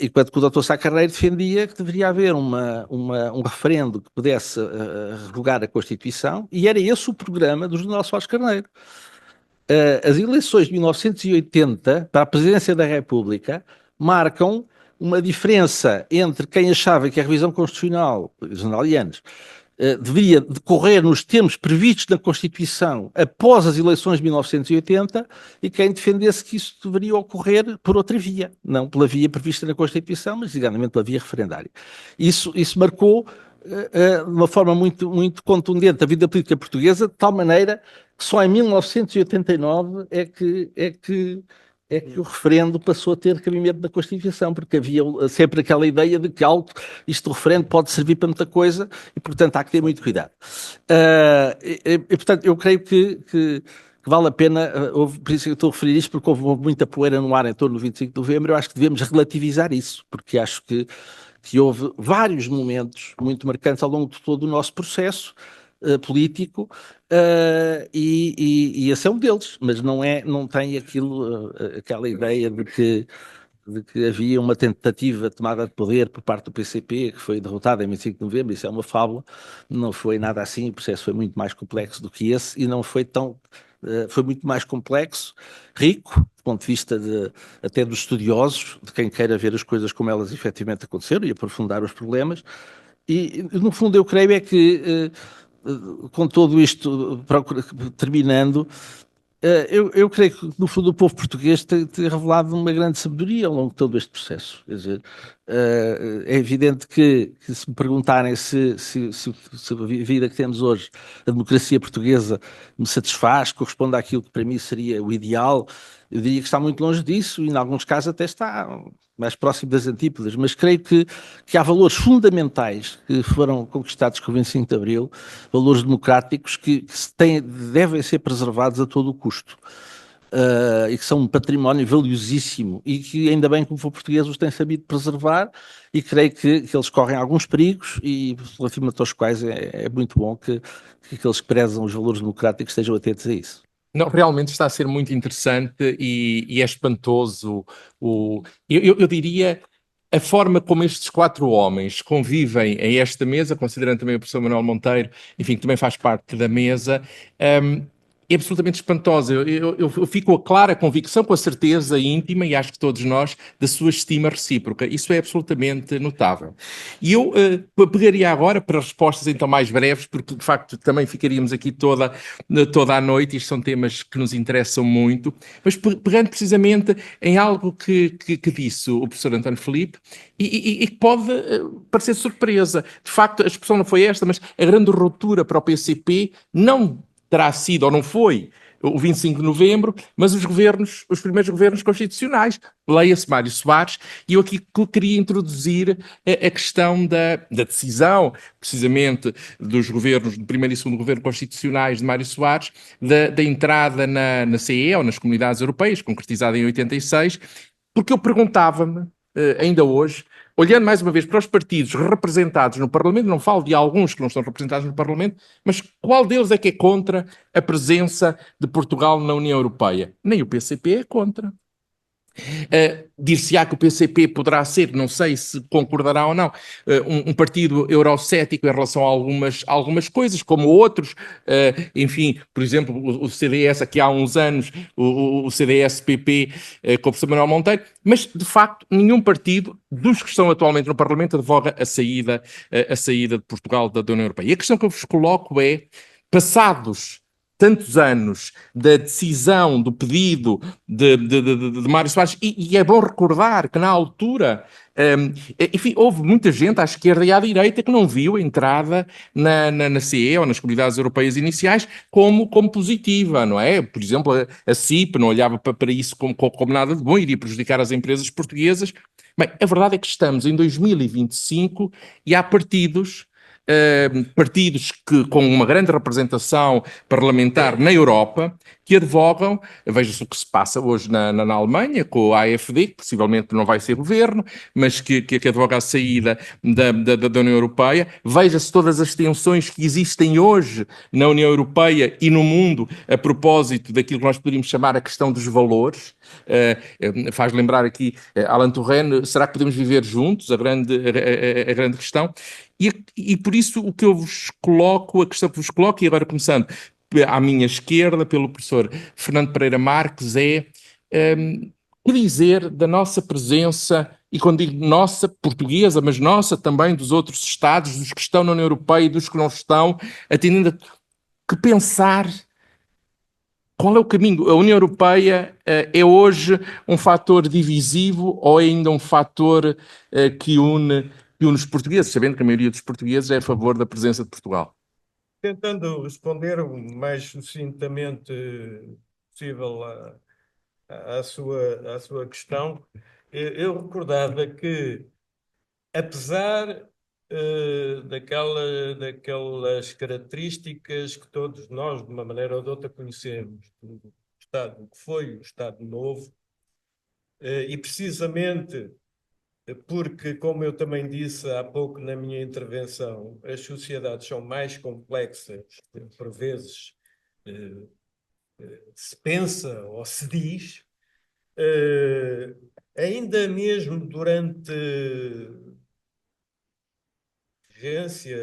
enquanto que o Dr. Sá Carneiro defendia que deveria haver um referendo que pudesse revogar a Constituição, e era esse o programa do general Soares Carneiro. As eleições de 1980 para a Presidência da República marcam uma diferença entre quem achava que a revisão constitucional, o general Yanes, deveria decorrer nos termos previstos na Constituição após as eleições de 1980 e quem defendesse que isso deveria ocorrer por outra via, não pela via prevista na Constituição, mas exatamente pela via referendária. Isso marcou de uma forma muito, muito contundente a vida política portuguesa, de tal maneira que só em 1989 é que o referendo passou a ter cabimento na Constituição, porque havia sempre aquela ideia de que isto do referendo pode servir para muita coisa e, portanto, há que ter muito cuidado. Portanto, eu creio que vale a pena, por isso que eu estou a referir isto, porque houve muita poeira no ar em torno do 25 de novembro, eu acho que devemos relativizar isso, porque acho que houve vários momentos muito marcantes ao longo de todo o nosso processo político, e esse é um deles, mas não tem aquela ideia de que havia uma tentativa de tomada de poder por parte do PCP, que foi derrotada em 25 de novembro, isso é uma fábula, não foi nada assim, o processo foi muito mais complexo do que esse, e não foi foi muito mais complexo, rico, do ponto de vista até dos estudiosos, de quem queira ver as coisas como elas efetivamente aconteceram e aprofundar os problemas, e no fundo eu creio é que com tudo isto, terminando, eu creio que, no fundo, o povo português tem revelado uma grande sabedoria ao longo de todo este processo. Quer dizer, é evidente que se me perguntarem se a vida que temos hoje, a democracia portuguesa, me satisfaz, corresponde àquilo que para mim seria o ideal, eu diria que está muito longe disso e, em alguns casos, até está mais próximo das antípodas, mas creio que há valores fundamentais que foram conquistados com o 25 de Abril, valores democráticos que devem ser preservados a todo o custo, e que são um património valiosíssimo e que ainda bem que o povo português os tem sabido preservar, e creio que eles correm alguns perigos e relativamente aos quais é muito bom que aqueles que prezam os valores democráticos estejam atentos a isso. Não, realmente está a ser muito interessante e é espantoso. Eu diria a forma como estes 4 homens convivem a esta mesa, considerando também o professor Manuel Monteiro, enfim, que também faz parte da mesa, é absolutamente espantosa. Eu fico com a clara convicção, com a certeza íntima, e acho que todos nós, da sua estima recíproca. Isso é absolutamente notável. E eu pegaria agora para respostas então mais breves, porque de facto também ficaríamos aqui toda a noite, isto são temas que nos interessam muito, mas pegando precisamente em algo que disse o professor António Filipe, e que pode parecer surpresa. De facto, a expressão não foi esta, mas a grande ruptura para o PCP não terá sido, ou não foi, o 25 de novembro, mas os primeiros governos constitucionais. Leia-se Mário Soares, e eu aqui queria introduzir a questão da decisão, precisamente, dos governos, do primeiro e segundo governo constitucionais de Mário Soares, da entrada na CE, ou nas comunidades europeias, concretizada em 86, porque eu perguntava-me, ainda hoje, olhando mais uma vez para os partidos representados no Parlamento, não falo de alguns que não estão representados no Parlamento, mas qual deles é que é contra a presença de Portugal na União Europeia? Nem o PCP é contra. Dir-se-á que o PCP poderá ser, não sei se concordará ou não, um partido eurocético em relação a algumas coisas, como outros. Enfim, por exemplo, o CDS, aqui há uns anos, o CDS-PP, com o professor Manuel Monteiro, mas, de facto, nenhum partido dos que estão atualmente no Parlamento advoga a saída de Portugal da União Europeia. E a questão que eu vos coloco é, passados tantos anos da decisão, do pedido de Mário Soares, e é bom recordar que na altura, enfim, houve muita gente à esquerda e à direita que não viu a entrada na CE ou nas comunidades europeias iniciais como positiva, não é? Por exemplo, a CIP não olhava para isso como nada de bom, iria prejudicar as empresas portuguesas. Bem, a verdade é que estamos em 2025 e há partidos que, com uma grande representação parlamentar na Europa, que advogam, veja-se o que se passa hoje na Alemanha, com a AfD, que possivelmente não vai ser governo, mas que advoga a saída da União Europeia, veja-se todas as tensões que existem hoje na União Europeia e no mundo a propósito daquilo que nós poderíamos chamar a questão dos valores. Faz lembrar aqui Alain Touraine, será que podemos viver juntos? A grande questão. E por isso o que eu vos coloco, a questão que vos coloco, e agora começando à minha esquerda, pelo professor Fernando Pereira Marques, que dizer da nossa presença, e quando digo nossa, portuguesa, mas nossa também dos outros Estados, dos que estão na União Europeia e dos que não estão, atendendo a que pensar qual é o caminho. A União Europeia é hoje um fator divisivo ou é ainda um fator que une os portugueses, sabendo que a maioria dos portugueses é a favor da presença de Portugal? Tentando responder o mais sucintamente possível à sua questão, eu recordava que, apesar daquelas características que todos nós, de uma maneira ou de outra, conhecemos, do Estado que foi o Estado Novo, e precisamente porque, como eu também disse há pouco na minha intervenção, as sociedades são mais complexas, por vezes se pensa ou se diz, ainda mesmo durante a vigência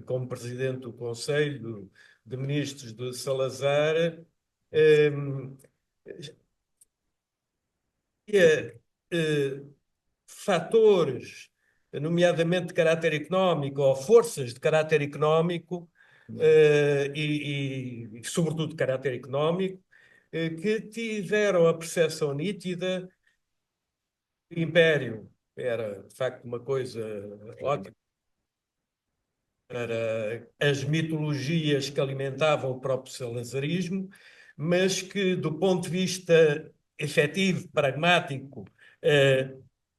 como presidente do Conselho de Ministros de Salazar, fatores, nomeadamente de caráter económico, ou forças de caráter económico, e sobretudo de caráter económico, que tiveram a percepção nítida que o Império era, de facto, uma coisa ótima para as mitologias que alimentavam o próprio salazarismo, mas que, do ponto de vista efetivo, pragmático,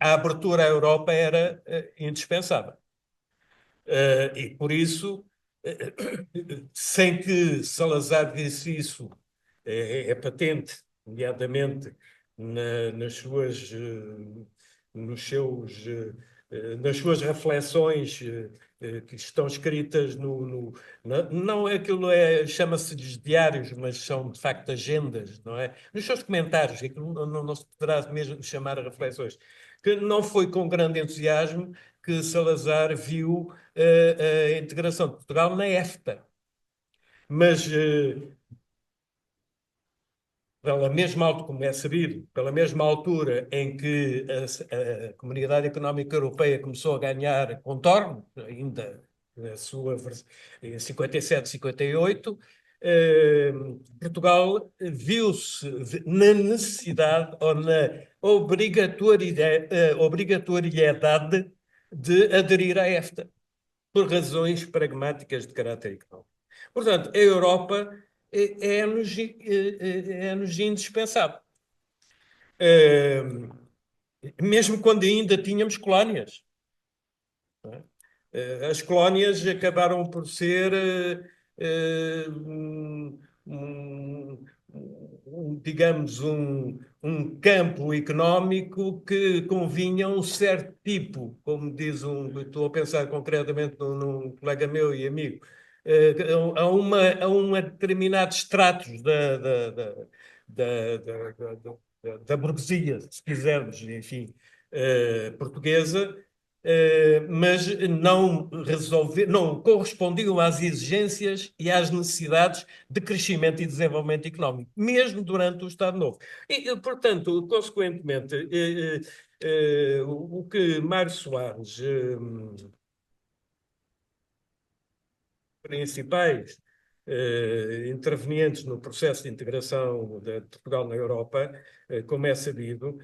a abertura à Europa era indispensável. E por isso, sem que Salazar disse isso, é patente, nomeadamente nas suas reflexões que estão escritas não é aquilo, chama-se de diários, mas são de facto agendas, não é? Nos seus comentários, aquilo não se poderá mesmo chamar reflexões, que não foi com grande entusiasmo que Salazar viu a integração de Portugal na EFTA. Mas pela mesma altura, como é sabido, pela mesma altura em que a Comunidade Económica Europeia começou a ganhar contorno, ainda na sua em 57, 58, Portugal viu-se na necessidade ou na obrigatoriedade de aderir à EFTA, por razões pragmáticas de caráter económico. Portanto, a Europa é-nos indispensável. Mesmo quando ainda tínhamos colónias. As colónias acabaram por ser, digamos, um campo económico que convinha um certo tipo, como diz estou a pensar concretamente num colega meu e amigo, a determinados estratos da burguesia, se quisermos, enfim, portuguesa, mas não correspondiam às exigências e às necessidades de crescimento e desenvolvimento económico, mesmo durante o Estado Novo. E, portanto, consequentemente, o que Mário Soares, principais intervenientes no processo de integração de Portugal na Europa, como é sabido,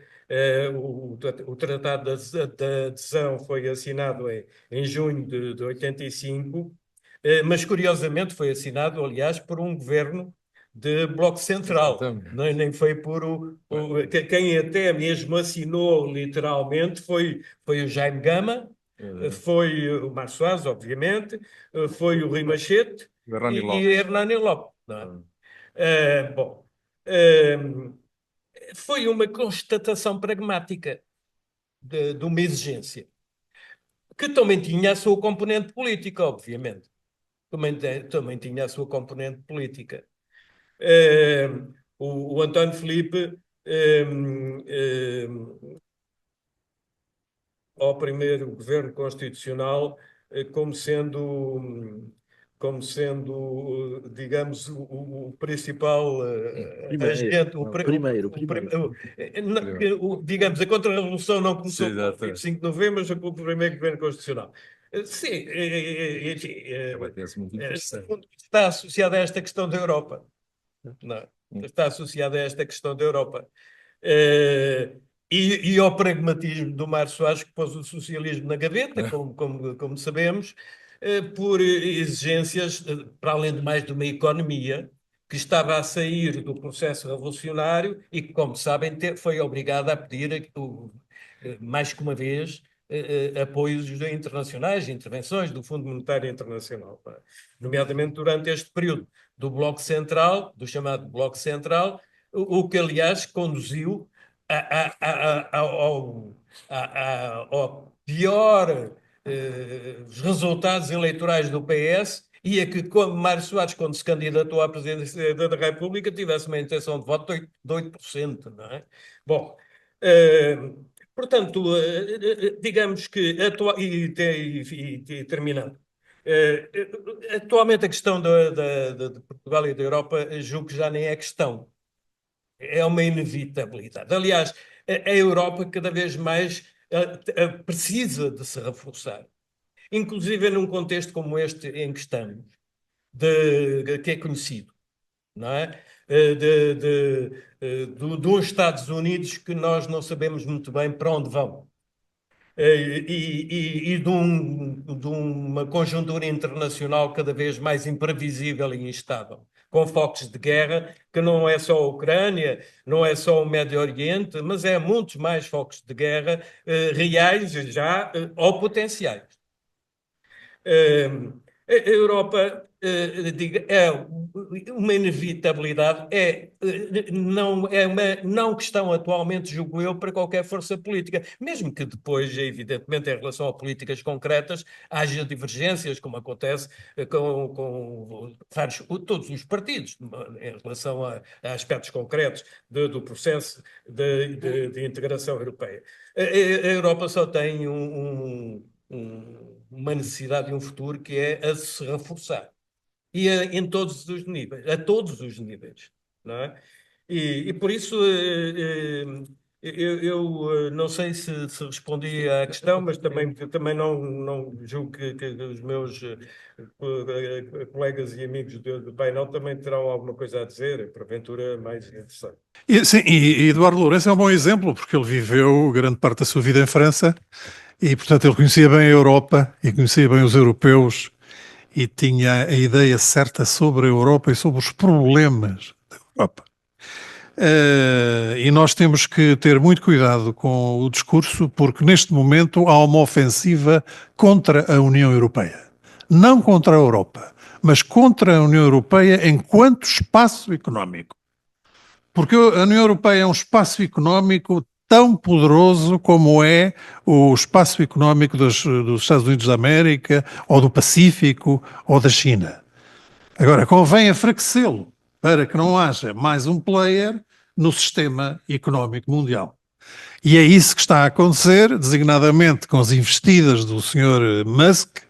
o Tratado de Adesão foi assinado em junho de 85, mas curiosamente foi assinado, aliás, por um governo de Bloco Central, nem foi por quem até mesmo assinou literalmente foi o Jaime Gama, foi o Mário Soares, obviamente, foi o Rui Machete e Hernani Lopes. Não é? Bom, foi uma constatação pragmática de uma exigência, que também tinha a sua componente política, obviamente. Também tinha a sua componente política. O António Filipe, ao primeiro governo constitucional, como sendo, digamos, o principal agente, digamos, a contra-revolução não começou com o 25 de novembro, mas com o primeiro governo constitucional. Sim, está associado a esta questão da Europa. Não, está associado a esta questão da Europa. E ao pragmatismo do Mário Soares, que pôs o socialismo na gaveta, como sabemos, por exigências, para além de mais de uma economia que estava a sair do processo revolucionário e que, como sabem, foi obrigada a pedir, mais que uma vez, apoios internacionais, intervenções do Fundo Monetário Internacional, nomeadamente durante este período do Bloco Central, do chamado Bloco Central, o que, aliás, conduziu ao pior resultados eleitorais do PS e a que Mário Soares, quando se candidatou à presidência da República, tivesse uma intenção de voto de 8%, não é? Bom, portanto, digamos que, e terminando, atualmente a questão de Portugal e da Europa, julgo que já nem é questão. É uma inevitabilidade. Aliás, a Europa cada vez mais precisa de se reforçar. Inclusive num contexto como este em que estamos, que é conhecido, não é? De uns Estados Unidos que nós não sabemos muito bem para onde vão. E de uma conjuntura internacional cada vez mais imprevisível e instável, com focos de guerra, que não é só a Ucrânia, não é só o Médio Oriente, mas é muitos mais focos de guerra reais já ou potenciais. A Europa é uma inevitabilidade, é uma não questão atualmente, julgo eu, para qualquer força política, mesmo que depois, evidentemente, em relação a políticas concretas, haja divergências, como acontece com todos os partidos, em relação a aspectos concretos do processo de integração europeia. A Europa só tem uma necessidade e um futuro que é a se reforçar. E em todos os níveis, a todos os níveis, não é? E por isso eu não sei se respondi à questão, mas também não julgo que os meus colegas e amigos do painel também terão alguma coisa a dizer, porventura mais interessante. Sim, e Eduardo Lourenço é um bom exemplo, porque ele viveu grande parte da sua vida em França e, portanto, ele conhecia bem a Europa e conhecia bem os europeus e tinha a ideia certa sobre a Europa e sobre os problemas da Europa. E nós temos que ter muito cuidado com o discurso, porque neste momento há uma ofensiva contra a União Europeia. Não contra a Europa, mas contra a União Europeia enquanto espaço económico. Porque a União Europeia é um espaço económico tão poderoso como é o espaço económico dos Estados Unidos da América, ou do Pacífico, ou da China. Agora, convém enfraquecê-lo para que não haja mais um player no sistema económico mundial. E é isso que está a acontecer, designadamente com as investidas do Sr. Musk,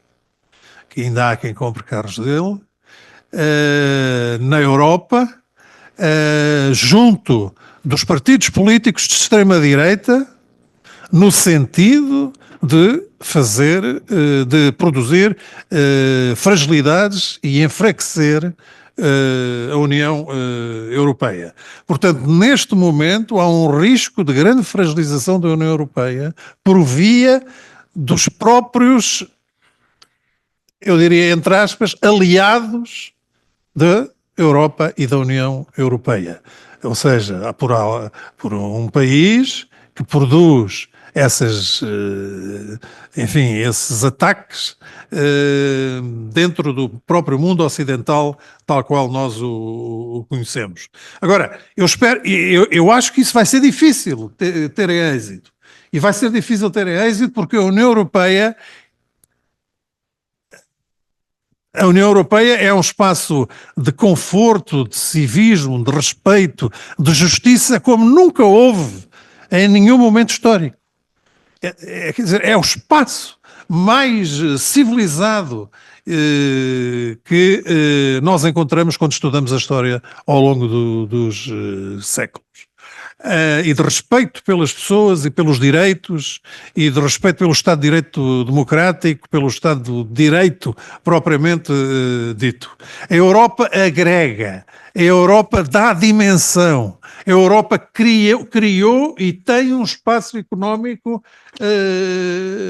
que ainda há quem compre carros dele, na Europa, junto dos partidos políticos de extrema-direita, no sentido de de produzir fragilidades e enfraquecer a União Europeia. Portanto, neste momento há um risco de grande fragilização da União Europeia por via dos próprios, eu diria entre aspas, aliados da Europa e da União Europeia. Ou seja, por um país que produz esses ataques dentro do próprio mundo ocidental, tal qual nós o conhecemos. Agora, eu acho que isso vai ser difícil terem êxito. E vai ser difícil terem êxito porque a União Europeia é um espaço de conforto, de civismo, de respeito, de justiça, como nunca houve em nenhum momento histórico. Quer dizer, é o espaço mais civilizado que nós encontramos quando estudamos a história ao longo dos séculos. E de respeito pelas pessoas e pelos direitos, e de respeito pelo Estado de Direito democrático, pelo Estado de Direito propriamente dito. A Europa agrega, a Europa dá dimensão, a Europa criou e tem um espaço económico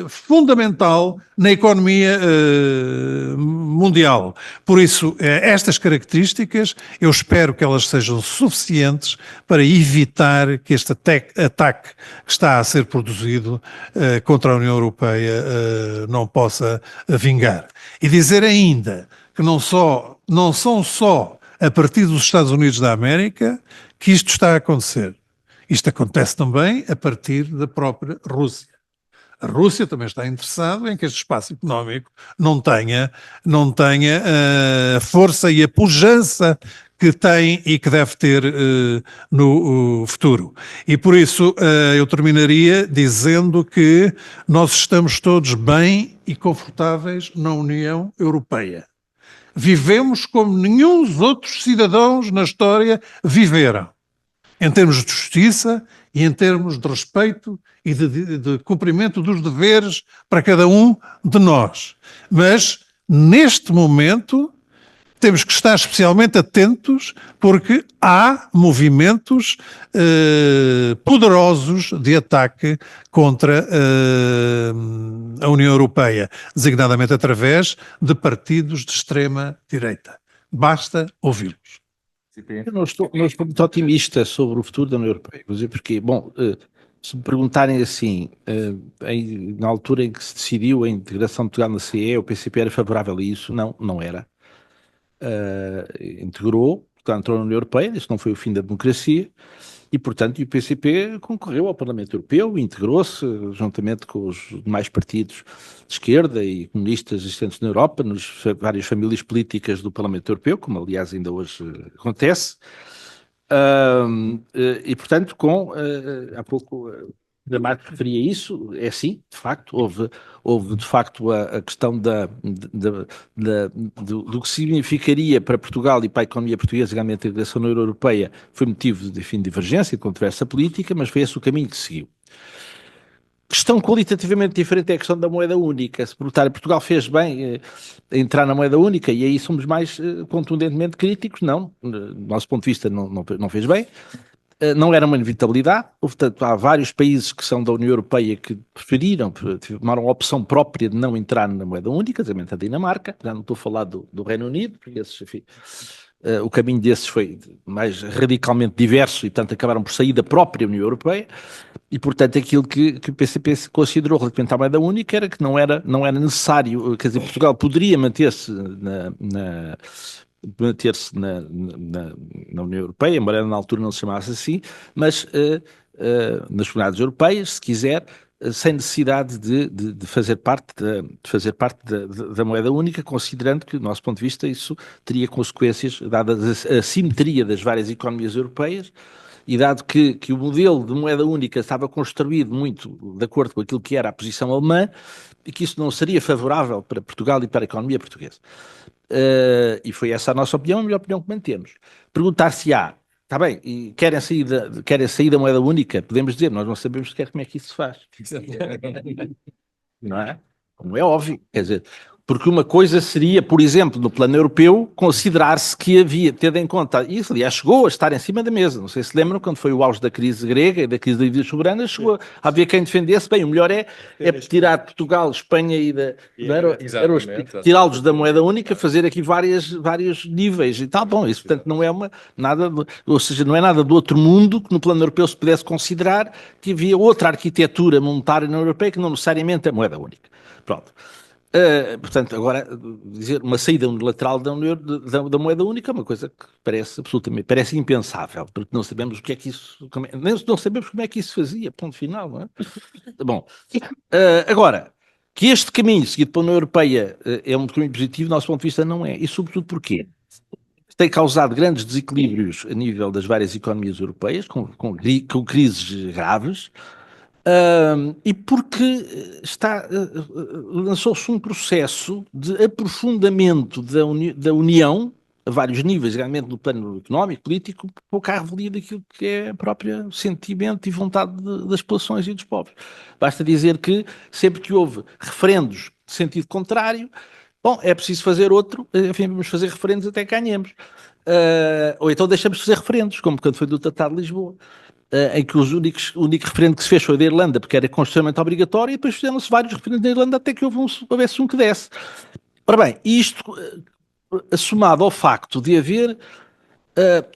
fundamental na economia mundial. Por isso, estas características, eu espero que elas sejam suficientes para evitar que este ataque que está a ser produzido contra a União Europeia não possa vingar. E dizer ainda que não são só a partir dos Estados Unidos da América que isto está a acontecer. Isto acontece também a partir da própria Rússia. A Rússia também está interessada em que este espaço económico não tenha a força e a pujança que tem e que deve ter no futuro. E por isso eu terminaria dizendo que nós estamos todos bem e confortáveis na União Europeia. Vivemos como nenhum dos outros cidadãos na história viveram, em termos de justiça e em termos de respeito e de cumprimento dos deveres para cada um de nós. Mas, neste momento, temos que estar especialmente atentos porque há movimentos poderosos de ataque contra a União Europeia, designadamente através de partidos de extrema-direita. Basta ouvi-los. Eu não estou muito otimista sobre o futuro da União Europeia. Vou dizer porquê. Bom, se me perguntarem assim, na altura em que se decidiu a integração de Portugal na CE, o PCP era favorável a isso? Não era. Integrou, portanto, entrou na União Europeia, isto não foi o fim da democracia, e, portanto, o PCP concorreu ao Parlamento Europeu, integrou-se juntamente com os demais partidos de esquerda e comunistas existentes na Europa, nas várias famílias políticas do Parlamento Europeu, como aliás ainda hoje acontece, e, portanto, há pouco a Marta referia isso, é sim, de facto, houve de facto a questão do que significaria para Portugal e para a economia portuguesa, realmente a integração na União Europeia, foi motivo de divergência, de controvérsia política, mas foi esse o caminho que seguiu. Questão qualitativamente diferente é a questão da moeda única. Se perguntar, Portugal fez bem entrar na moeda única, e aí somos mais contundentemente críticos, não, do nosso ponto de vista não fez bem. Não era uma inevitabilidade, portanto há vários países que são da União Europeia que tomaram a opção própria de não entrar na moeda única, exatamente a Dinamarca, já não estou a falar do Reino Unido, porque esses, enfim, o caminho desses foi mais radicalmente diverso e, portanto, acabaram por sair da própria União Europeia, e, portanto, aquilo que o PCP considerou relativamente à moeda única era que não era necessário, quer dizer, Portugal poderia manter-se na União Europeia, embora na altura não se chamasse assim, mas nas comunidades europeias, se quiser, sem necessidade de fazer parte da moeda única, considerando que, do nosso ponto de vista, isso teria consequências, dada a simetria das várias economias europeias, e dado que o modelo de moeda única estava construído muito de acordo com aquilo que era a posição alemã, e que isso não seria favorável para Portugal e para a economia portuguesa. E foi essa a nossa opinião, a melhor opinião que mantemos. Perguntar-se-á, está bem, e querem sair da moeda única? Podemos dizer, nós não sabemos sequer como é que isso se faz. Não é? Como é óbvio, quer dizer, porque uma coisa seria, por exemplo, no plano europeu, considerar-se que havia, tendo em conta, isso aliás chegou a estar em cima da mesa, não sei se lembram, quando foi o auge da crise grega e da crise das dívidas soberanas, chegou a haver quem defendesse, bem, o melhor é tirar Portugal, Espanha e tirá-los da moeda única, fazer aqui vários níveis e tal, bom, isso portanto não é ou seja, não é nada do outro mundo que no plano europeu se pudesse considerar que havia outra arquitetura monetária na União Europeia que não necessariamente é moeda única. Pronto. Portanto, agora, dizer uma saída unilateral da moeda única é uma coisa que parece impensável, porque não sabemos o que é que isso, não sabemos como é que isso fazia, ponto final, não é? Bom, agora, que este caminho seguido pela União Europeia é um caminho positivo, do nosso ponto de vista não é, e sobretudo porquê? Tem causado grandes desequilíbrios a nível das várias economias europeias, com crises graves, e porque lançou-se um processo de aprofundamento da União, a vários níveis, realmente no plano económico, político, pouco à revelia daquilo que é o próprio sentimento e vontade das populações e dos povos. Basta dizer que sempre que houve referendos de sentido contrário, bom, é preciso fazer outro, enfim, vamos fazer referendos até que ganhemos. Ou então deixamos de fazer referendos, como quando foi do Tratado de Lisboa. Em que o único referendo que se fez foi da Irlanda, porque era constitucionalmente obrigatório, e depois fizeram-se vários referendos na Irlanda até que houvesse um que desse. Ora bem, isto assomado ao facto de haver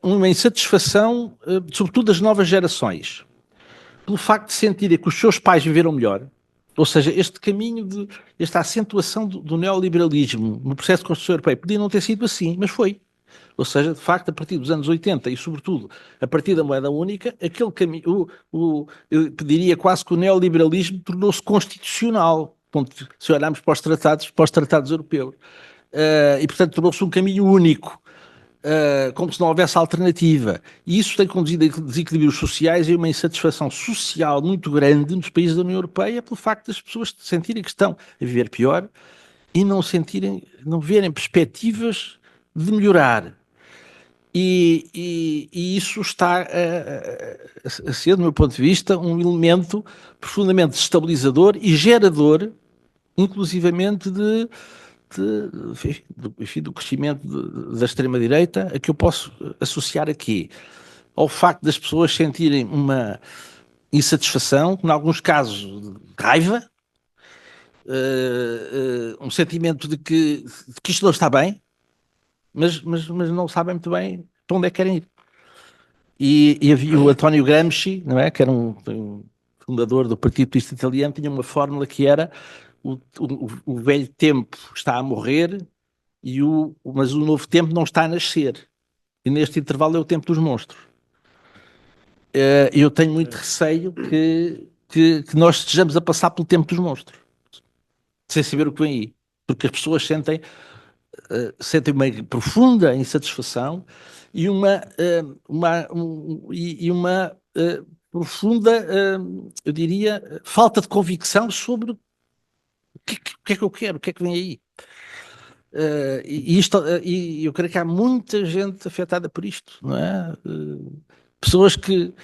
uma insatisfação, sobretudo das novas gerações, pelo facto de sentirem que os seus pais viveram melhor, ou seja, este caminho esta acentuação do neoliberalismo no processo de construção europeia podia não ter sido assim, mas foi. Ou seja, de facto, a partir dos anos 80 e, sobretudo, a partir da moeda única, aquele caminho, eu diria quase que o neoliberalismo tornou-se constitucional, se olharmos para os tratados europeus. E, portanto, tornou-se um caminho único, como se não houvesse alternativa. E isso tem conduzido a desequilíbrios sociais e uma insatisfação social muito grande nos países da União Europeia pelo facto das pessoas sentirem que estão a viver pior e não verem perspectivas de melhorar. E isso está a ser, do meu ponto de vista, um elemento profundamente desestabilizador e gerador, inclusivamente, do crescimento da extrema-direita, a que eu posso associar aqui ao facto das pessoas sentirem uma insatisfação, em alguns casos de raiva, um sentimento de que isto não está bem, mas não sabem muito bem para onde é que querem ir. E havia o António Gramsci, não é? Que era um fundador do Partido Comunista Italiano, tinha uma fórmula que era o velho tempo está a morrer, mas o novo tempo não está a nascer. E neste intervalo é o tempo dos monstros. Eu tenho muito receio que nós estejamos a passar pelo tempo dos monstros, sem saber o que vem aí. Porque as pessoas sentem uma profunda insatisfação e uma profunda, eu diria, falta de convicção sobre o que é que eu quero, o que é que vem aí. E eu creio que há muita gente afetada por isto, não é? Pessoas que,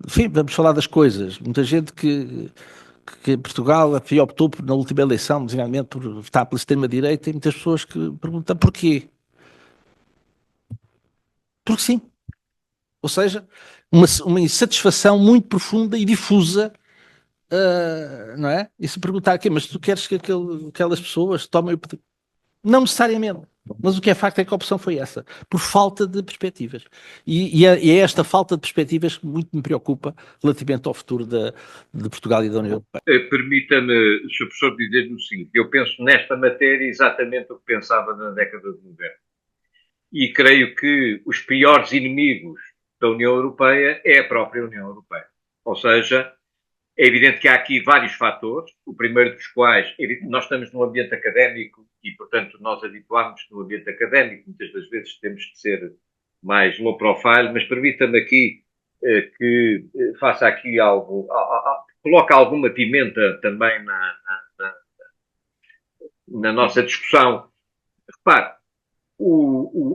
enfim, vamos falar das coisas, muita gente que Portugal optou na última eleição, designadamente, por votar pela extrema-direita, e muitas pessoas que perguntam porquê. Porque sim. Ou seja, uma insatisfação muito profunda e difusa, não é? E se perguntar aqui, mas tu queres que aquelas pessoas tomem o poder? Não necessariamente. Mas o que é facto é que a opção foi essa, por falta de perspectivas. E é esta falta de perspectivas que muito me preocupa relativamente ao futuro de Portugal e da União Europeia. Permita-me, Sr. Professor, dizer-lhe o seguinte: eu penso nesta matéria exatamente o que pensava na década de 90. E creio que os piores inimigos da União Europeia é a própria União Europeia. Ou seja, é evidente que há aqui vários fatores, o primeiro dos quais, nós estamos num ambiente académico e, portanto, nós habituámos no ambiente académico, muitas das vezes temos que ser mais low profile, mas permita-me aqui que faça aqui algo, coloque alguma pimenta também na nossa discussão. Repare,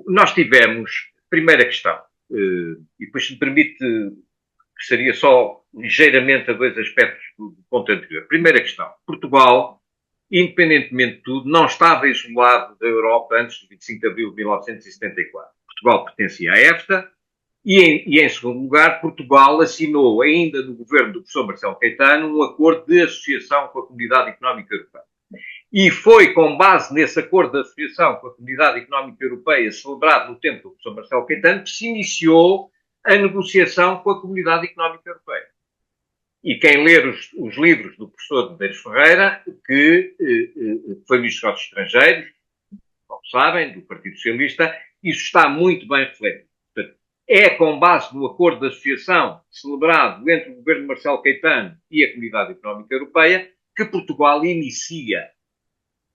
nós tivemos, primeira questão, e depois se me permite, que seria só ligeiramente a dois aspectos do ponto anterior. Primeira questão, Portugal, independentemente de tudo, não estava isolado da Europa antes do 25 de abril de 1974. Portugal pertencia à EFTA e em segundo lugar, Portugal assinou, ainda no governo do professor Marcelo Caetano, um acordo de associação com a Comunidade Económica Europeia. E foi com base nesse acordo de associação com a Comunidade Económica Europeia, celebrado no tempo do professor Marcelo Caetano, que se iniciou a negociação com a Comunidade Económica Europeia. E quem ler os livros do professor Medeiros Ferreira, que foi ministro dos Estrangeiros, como sabem, do Partido Socialista, isso está muito bem refletido. Portanto, é com base no acordo de associação celebrado entre o governo de Marcelo Caetano e a Comunidade Económica Europeia que Portugal inicia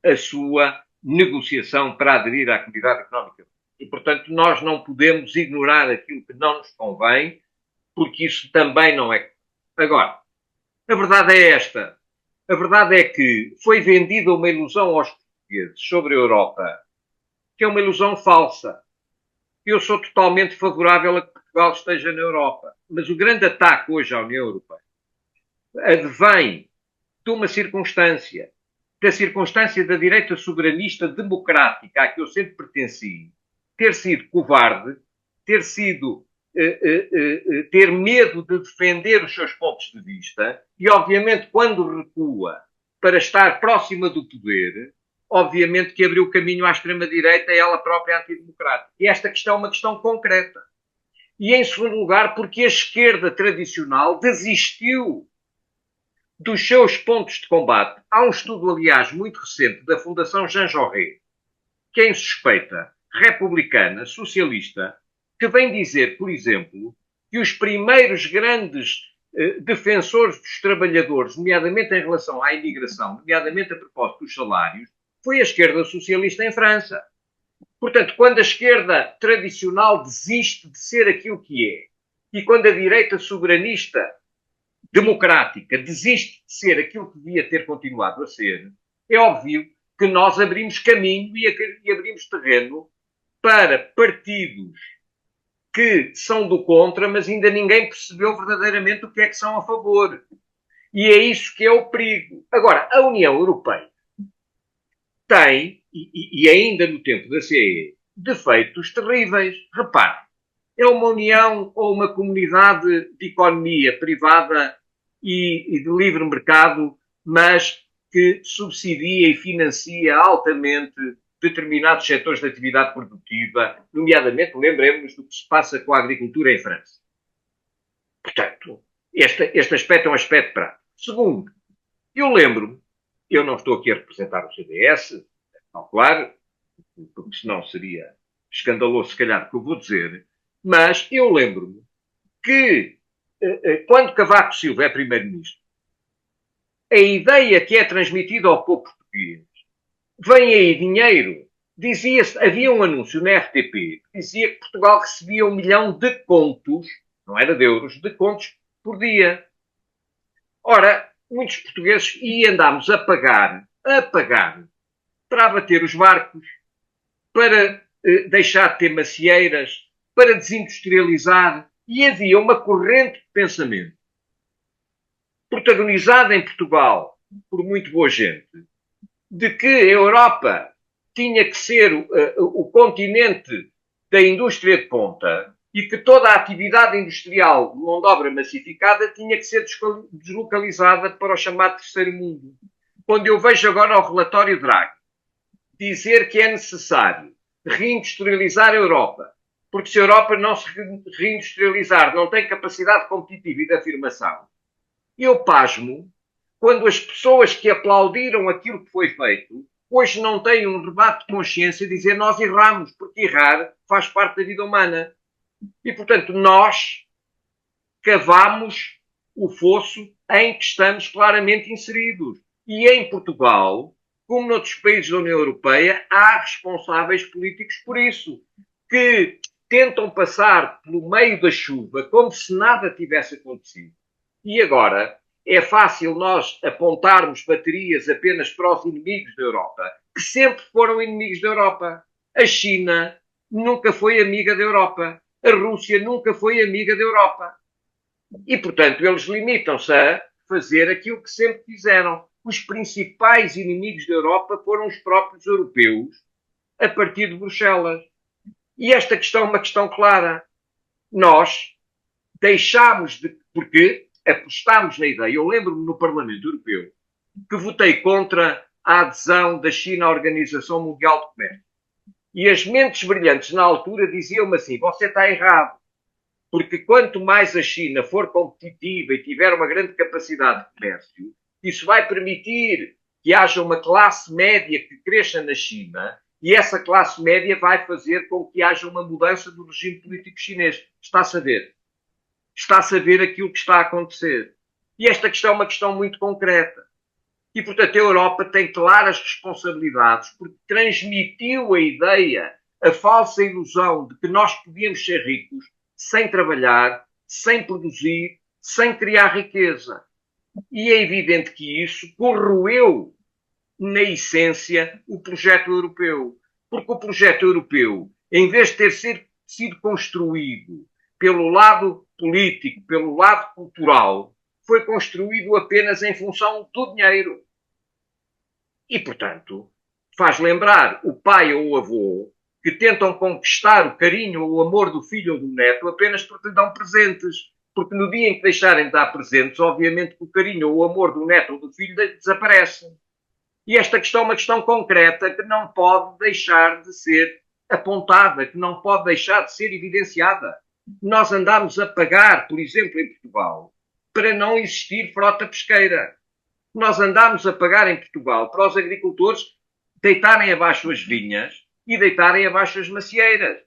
a sua negociação para aderir à Comunidade Económica Europeia. E, portanto, nós não podemos ignorar aquilo que não nos convém, porque isso também não é. Agora, a verdade é esta. A verdade é que foi vendida uma ilusão aos portugueses sobre a Europa, que é uma ilusão falsa. Eu sou totalmente favorável a que Portugal esteja na Europa. Mas o grande ataque hoje à União Europeia advém de uma circunstância, da circunstância da direita soberanista democrática a que eu sempre pertenci, ter sido covarde, ter medo de defender os seus pontos de vista e, obviamente, quando recua para estar próxima do poder, obviamente que abriu caminho à extrema-direita e ela própria antidemocrática. E esta questão é uma questão concreta. E, em segundo lugar, porque a esquerda tradicional desistiu dos seus pontos de combate. Há um estudo, aliás, muito recente da Fundação Jean Jaurès, que é insuspeita, republicana, socialista, que vem dizer, por exemplo, que os primeiros grandes defensores dos trabalhadores, nomeadamente em relação à imigração, nomeadamente a propósito dos salários, foi a esquerda socialista em França. Portanto, quando a esquerda tradicional desiste de ser aquilo que é, e quando a direita soberanista democrática desiste de ser aquilo que devia ter continuado a ser, é óbvio que nós abrimos caminho e abrimos terreno para partidos que são do contra, mas ainda ninguém percebeu verdadeiramente o que é que são a favor. E é isso que é o perigo. Agora, a União Europeia tem, e ainda no tempo da CE, defeitos terríveis. Repare, é uma união ou uma comunidade de economia privada e de livre mercado, mas que subsidia e financia altamente determinados setores de atividade produtiva, nomeadamente, lembremos-nos do que se passa com a agricultura em França. Portanto, este aspecto é um aspecto prático. Segundo, eu lembro-me, eu não estou aqui a representar o CDS, claro, porque senão seria escandaloso, se calhar, o que eu vou dizer, mas eu lembro-me que, quando Cavaco Silva é primeiro-ministro, a ideia que é transmitida ao povo português, vem aí dinheiro, dizia-se, havia um anúncio na RTP, que dizia que Portugal recebia 1 milhão de contos, não era de euros, de contos por dia. Ora, muitos portugueses andámos a pagar, para abater os barcos, para deixar de ter macieiras, para desindustrializar, e havia uma corrente de pensamento protagonizada em Portugal por muito boa gente, de que a Europa tinha que ser o continente da indústria de ponta e que toda a atividade industrial de mão de obra massificada tinha que ser deslocalizada para o chamado terceiro mundo. Quando eu vejo agora o relatório Draghi dizer que é necessário reindustrializar a Europa, porque se a Europa não se reindustrializar, não tem capacidade competitiva e de afirmação, eu pasmo quando as pessoas que aplaudiram aquilo que foi feito hoje não têm um debate de consciência e dizer nós erramos, porque errar faz parte da vida humana. E, portanto, nós cavamos o fosso em que estamos claramente inseridos. E em Portugal, como noutros países da União Europeia, há responsáveis políticos por isso, que tentam passar pelo meio da chuva como se nada tivesse acontecido. E agora é fácil nós apontarmos baterias apenas para os inimigos da Europa, que sempre foram inimigos da Europa. A China nunca foi amiga da Europa. A Rússia nunca foi amiga da Europa. E, portanto, eles limitam-se a fazer aquilo que sempre fizeram. Os principais inimigos da Europa foram os próprios europeus, a partir de Bruxelas. E esta questão é uma questão clara. Nós deixámos de... Porque apostámos na ideia. Eu lembro-me no Parlamento Europeu que votei contra a adesão da China à Organização Mundial do Comércio. E as mentes brilhantes na altura diziam-me assim, você está errado. Porque quanto mais a China for competitiva e tiver uma grande capacidade de comércio, isso vai permitir que haja uma classe média que cresça na China e essa classe média vai fazer com que haja uma mudança do regime político chinês. Está-se a ver. Está-se a ver aquilo que está a acontecer. E esta questão é uma questão muito concreta. E, portanto, a Europa tem claras responsabilidades porque transmitiu a ideia, a falsa ilusão de que nós podíamos ser ricos sem trabalhar, sem produzir, sem criar riqueza. E é evidente que isso corroeu, na essência, o projeto europeu. Porque o projeto europeu, em vez de ter sido construído pelo lado político, pelo lado cultural, foi construído apenas em função do dinheiro. E, portanto, faz lembrar o pai ou o avô que tentam conquistar o carinho ou o amor do filho ou do neto apenas porque lhe dão presentes. Porque no dia em que deixarem de dar presentes, obviamente que o carinho ou o amor do neto ou do filho desaparece. E esta questão é uma questão concreta que não pode deixar de ser apontada, que não pode deixar de ser evidenciada. Nós andamos a pagar, por exemplo, em Portugal, para não existir frota pesqueira. Nós andamos a pagar em Portugal para os agricultores deitarem abaixo as vinhas e deitarem abaixo as macieiras.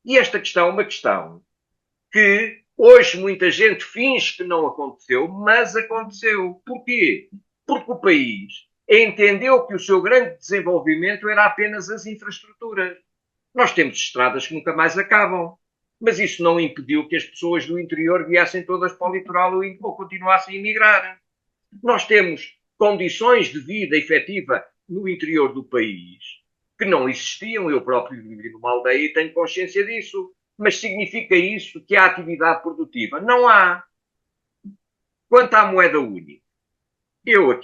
E esta questão é uma questão que hoje muita gente finge que não aconteceu, mas aconteceu. Porquê? Porque o país entendeu que o seu grande desenvolvimento era apenas as infraestruturas. Nós temos estradas que nunca mais acabam, mas isso não impediu que as pessoas do interior viessem todas para o litoral ou continuassem a emigrar. Nós temos condições de vida efetiva no interior do país que não existiam. Eu próprio vivi numa aldeia e tenho consciência disso. Mas significa isso que há atividade produtiva? Não há. Quanto à moeda única, eu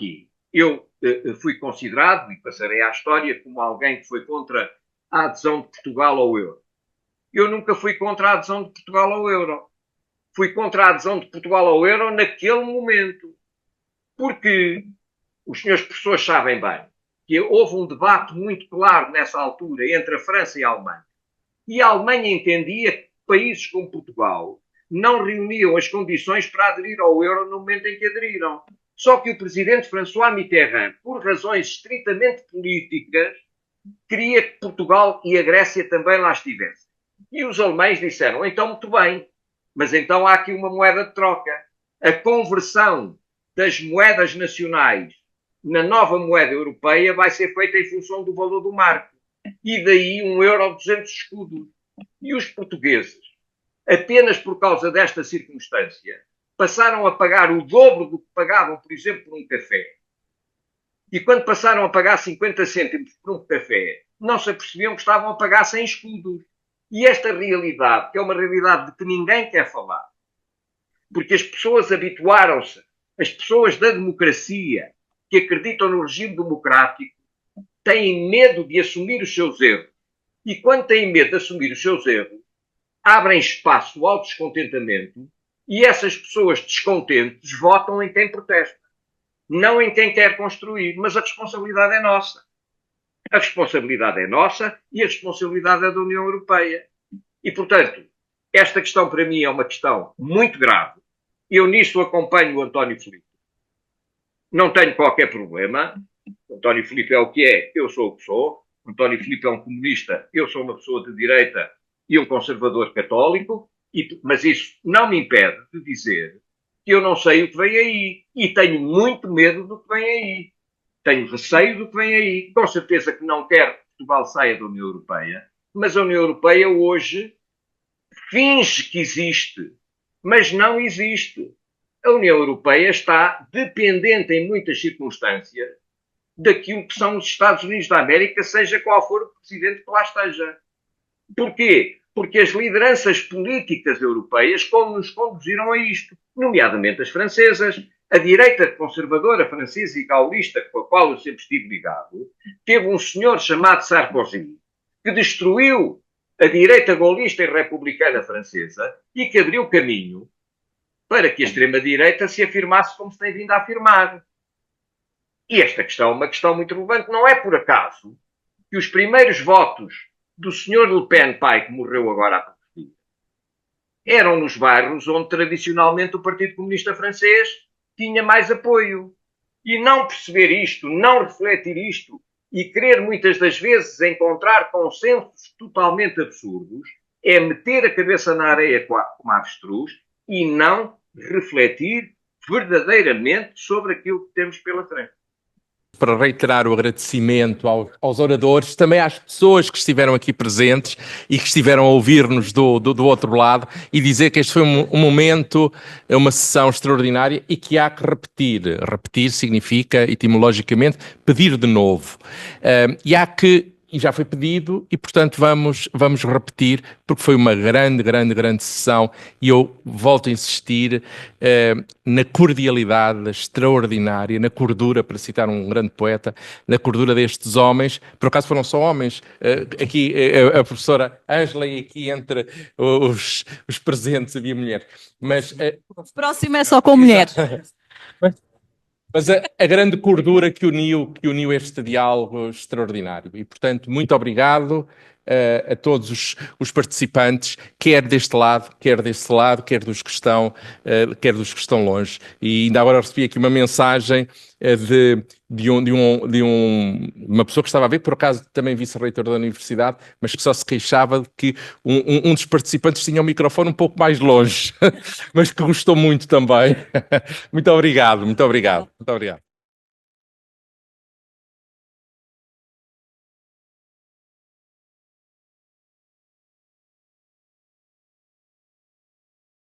fui considerado, e passarei à história, como alguém que foi contra a adesão de Portugal ao euro. Eu nunca fui contra a adesão de Portugal ao euro. Fui contra a adesão de Portugal ao euro naquele momento. Porque os senhores professores sabem bem que houve um debate muito claro nessa altura entre a França e a Alemanha. E a Alemanha entendia que países como Portugal não reuniam as condições para aderir ao euro no momento em que aderiram. Só que o presidente François Mitterrand, por razões estritamente políticas, queria que Portugal e a Grécia também lá estivessem. E os alemães disseram, então muito bem, mas então há aqui uma moeda de troca. A conversão das moedas nacionais na nova moeda europeia vai ser feita em função do valor do marco. E daí 1 euro 200 escudos. E os portugueses, apenas por causa desta circunstância, passaram a pagar o dobro do que pagavam, por exemplo, por um café. E quando passaram a pagar 50 cêntimos por um café, não se apercebiam que estavam a pagar 100 escudos. E esta realidade, que é uma realidade de que ninguém quer falar, porque as pessoas habituaram-se, as pessoas da democracia, que acreditam no regime democrático, têm medo de assumir os seus erros. E quando têm medo de assumir os seus erros, abrem espaço ao descontentamento e essas pessoas descontentes votam em quem protesta, não em quem quer construir. Mas a responsabilidade é nossa. A responsabilidade é nossa e a responsabilidade é da União Europeia. E, portanto, esta questão para mim é uma questão muito grave. Eu nisso acompanho o António Filipe. Não tenho qualquer problema. O António Filipe é o que é, eu sou o que sou. O António Filipe é um comunista, eu sou uma pessoa de direita e um conservador católico. Mas isso não me impede de dizer que eu não sei o que vem aí. E tenho muito medo do que vem aí. Tenho receio do que vem aí. Com certeza que não quero que Portugal saia da União Europeia. Mas a União Europeia hoje finge que existe, mas não existe. A União Europeia está dependente em muitas circunstâncias daquilo que são os Estados Unidos da América, seja qual for o presidente que lá esteja. Porquê? Porque as lideranças políticas europeias nos conduziram a isto, nomeadamente as francesas. A direita conservadora francesa e gaulista, com a qual eu sempre estive ligado, teve um senhor chamado Sarkozy, que destruiu a direita gaulista e republicana francesa e que abriu caminho para que a extrema-direita se afirmasse como se tem vindo a afirmar. E esta questão é uma questão muito relevante. Não é por acaso que os primeiros votos do Sr. Le Pen pai, que morreu agora há pouco tempo, eram nos bairros onde tradicionalmente o Partido Comunista Francês tinha mais apoio. E não perceber isto, não refletir isto e querer muitas das vezes encontrar consensos totalmente absurdos é meter a cabeça na areia como avestruz e não refletir verdadeiramente sobre aquilo que temos pela frente. Para reiterar o agradecimento aos oradores, também às pessoas que estiveram aqui presentes e que estiveram a ouvir-nos do outro lado, e dizer que este foi um momento, uma sessão extraordinária e que há que repetir. Repetir significa, etimologicamente, pedir de novo. E já foi pedido e, portanto, vamos repetir, porque foi uma grande sessão e eu volto a insistir na cordialidade extraordinária, na cordura, para citar um grande poeta, na cordura destes homens. Por acaso foram só homens, aqui a professora Ângela e aqui entre os presentes havia mulher. Mas, O próximo é só com mulheres. Mas a grande cordura que uniu este diálogo extraordinário. E, portanto, muito obrigado a todos os participantes, quer deste lado, quer desse lado, quer dos que estão longe. E ainda agora recebi aqui uma mensagem de uma pessoa que estava a ver, por acaso também vice-reitor da universidade, mas que só se queixava de que um dos participantes tinha o microfone um pouco mais longe, mas que gostou muito também. Muito obrigado.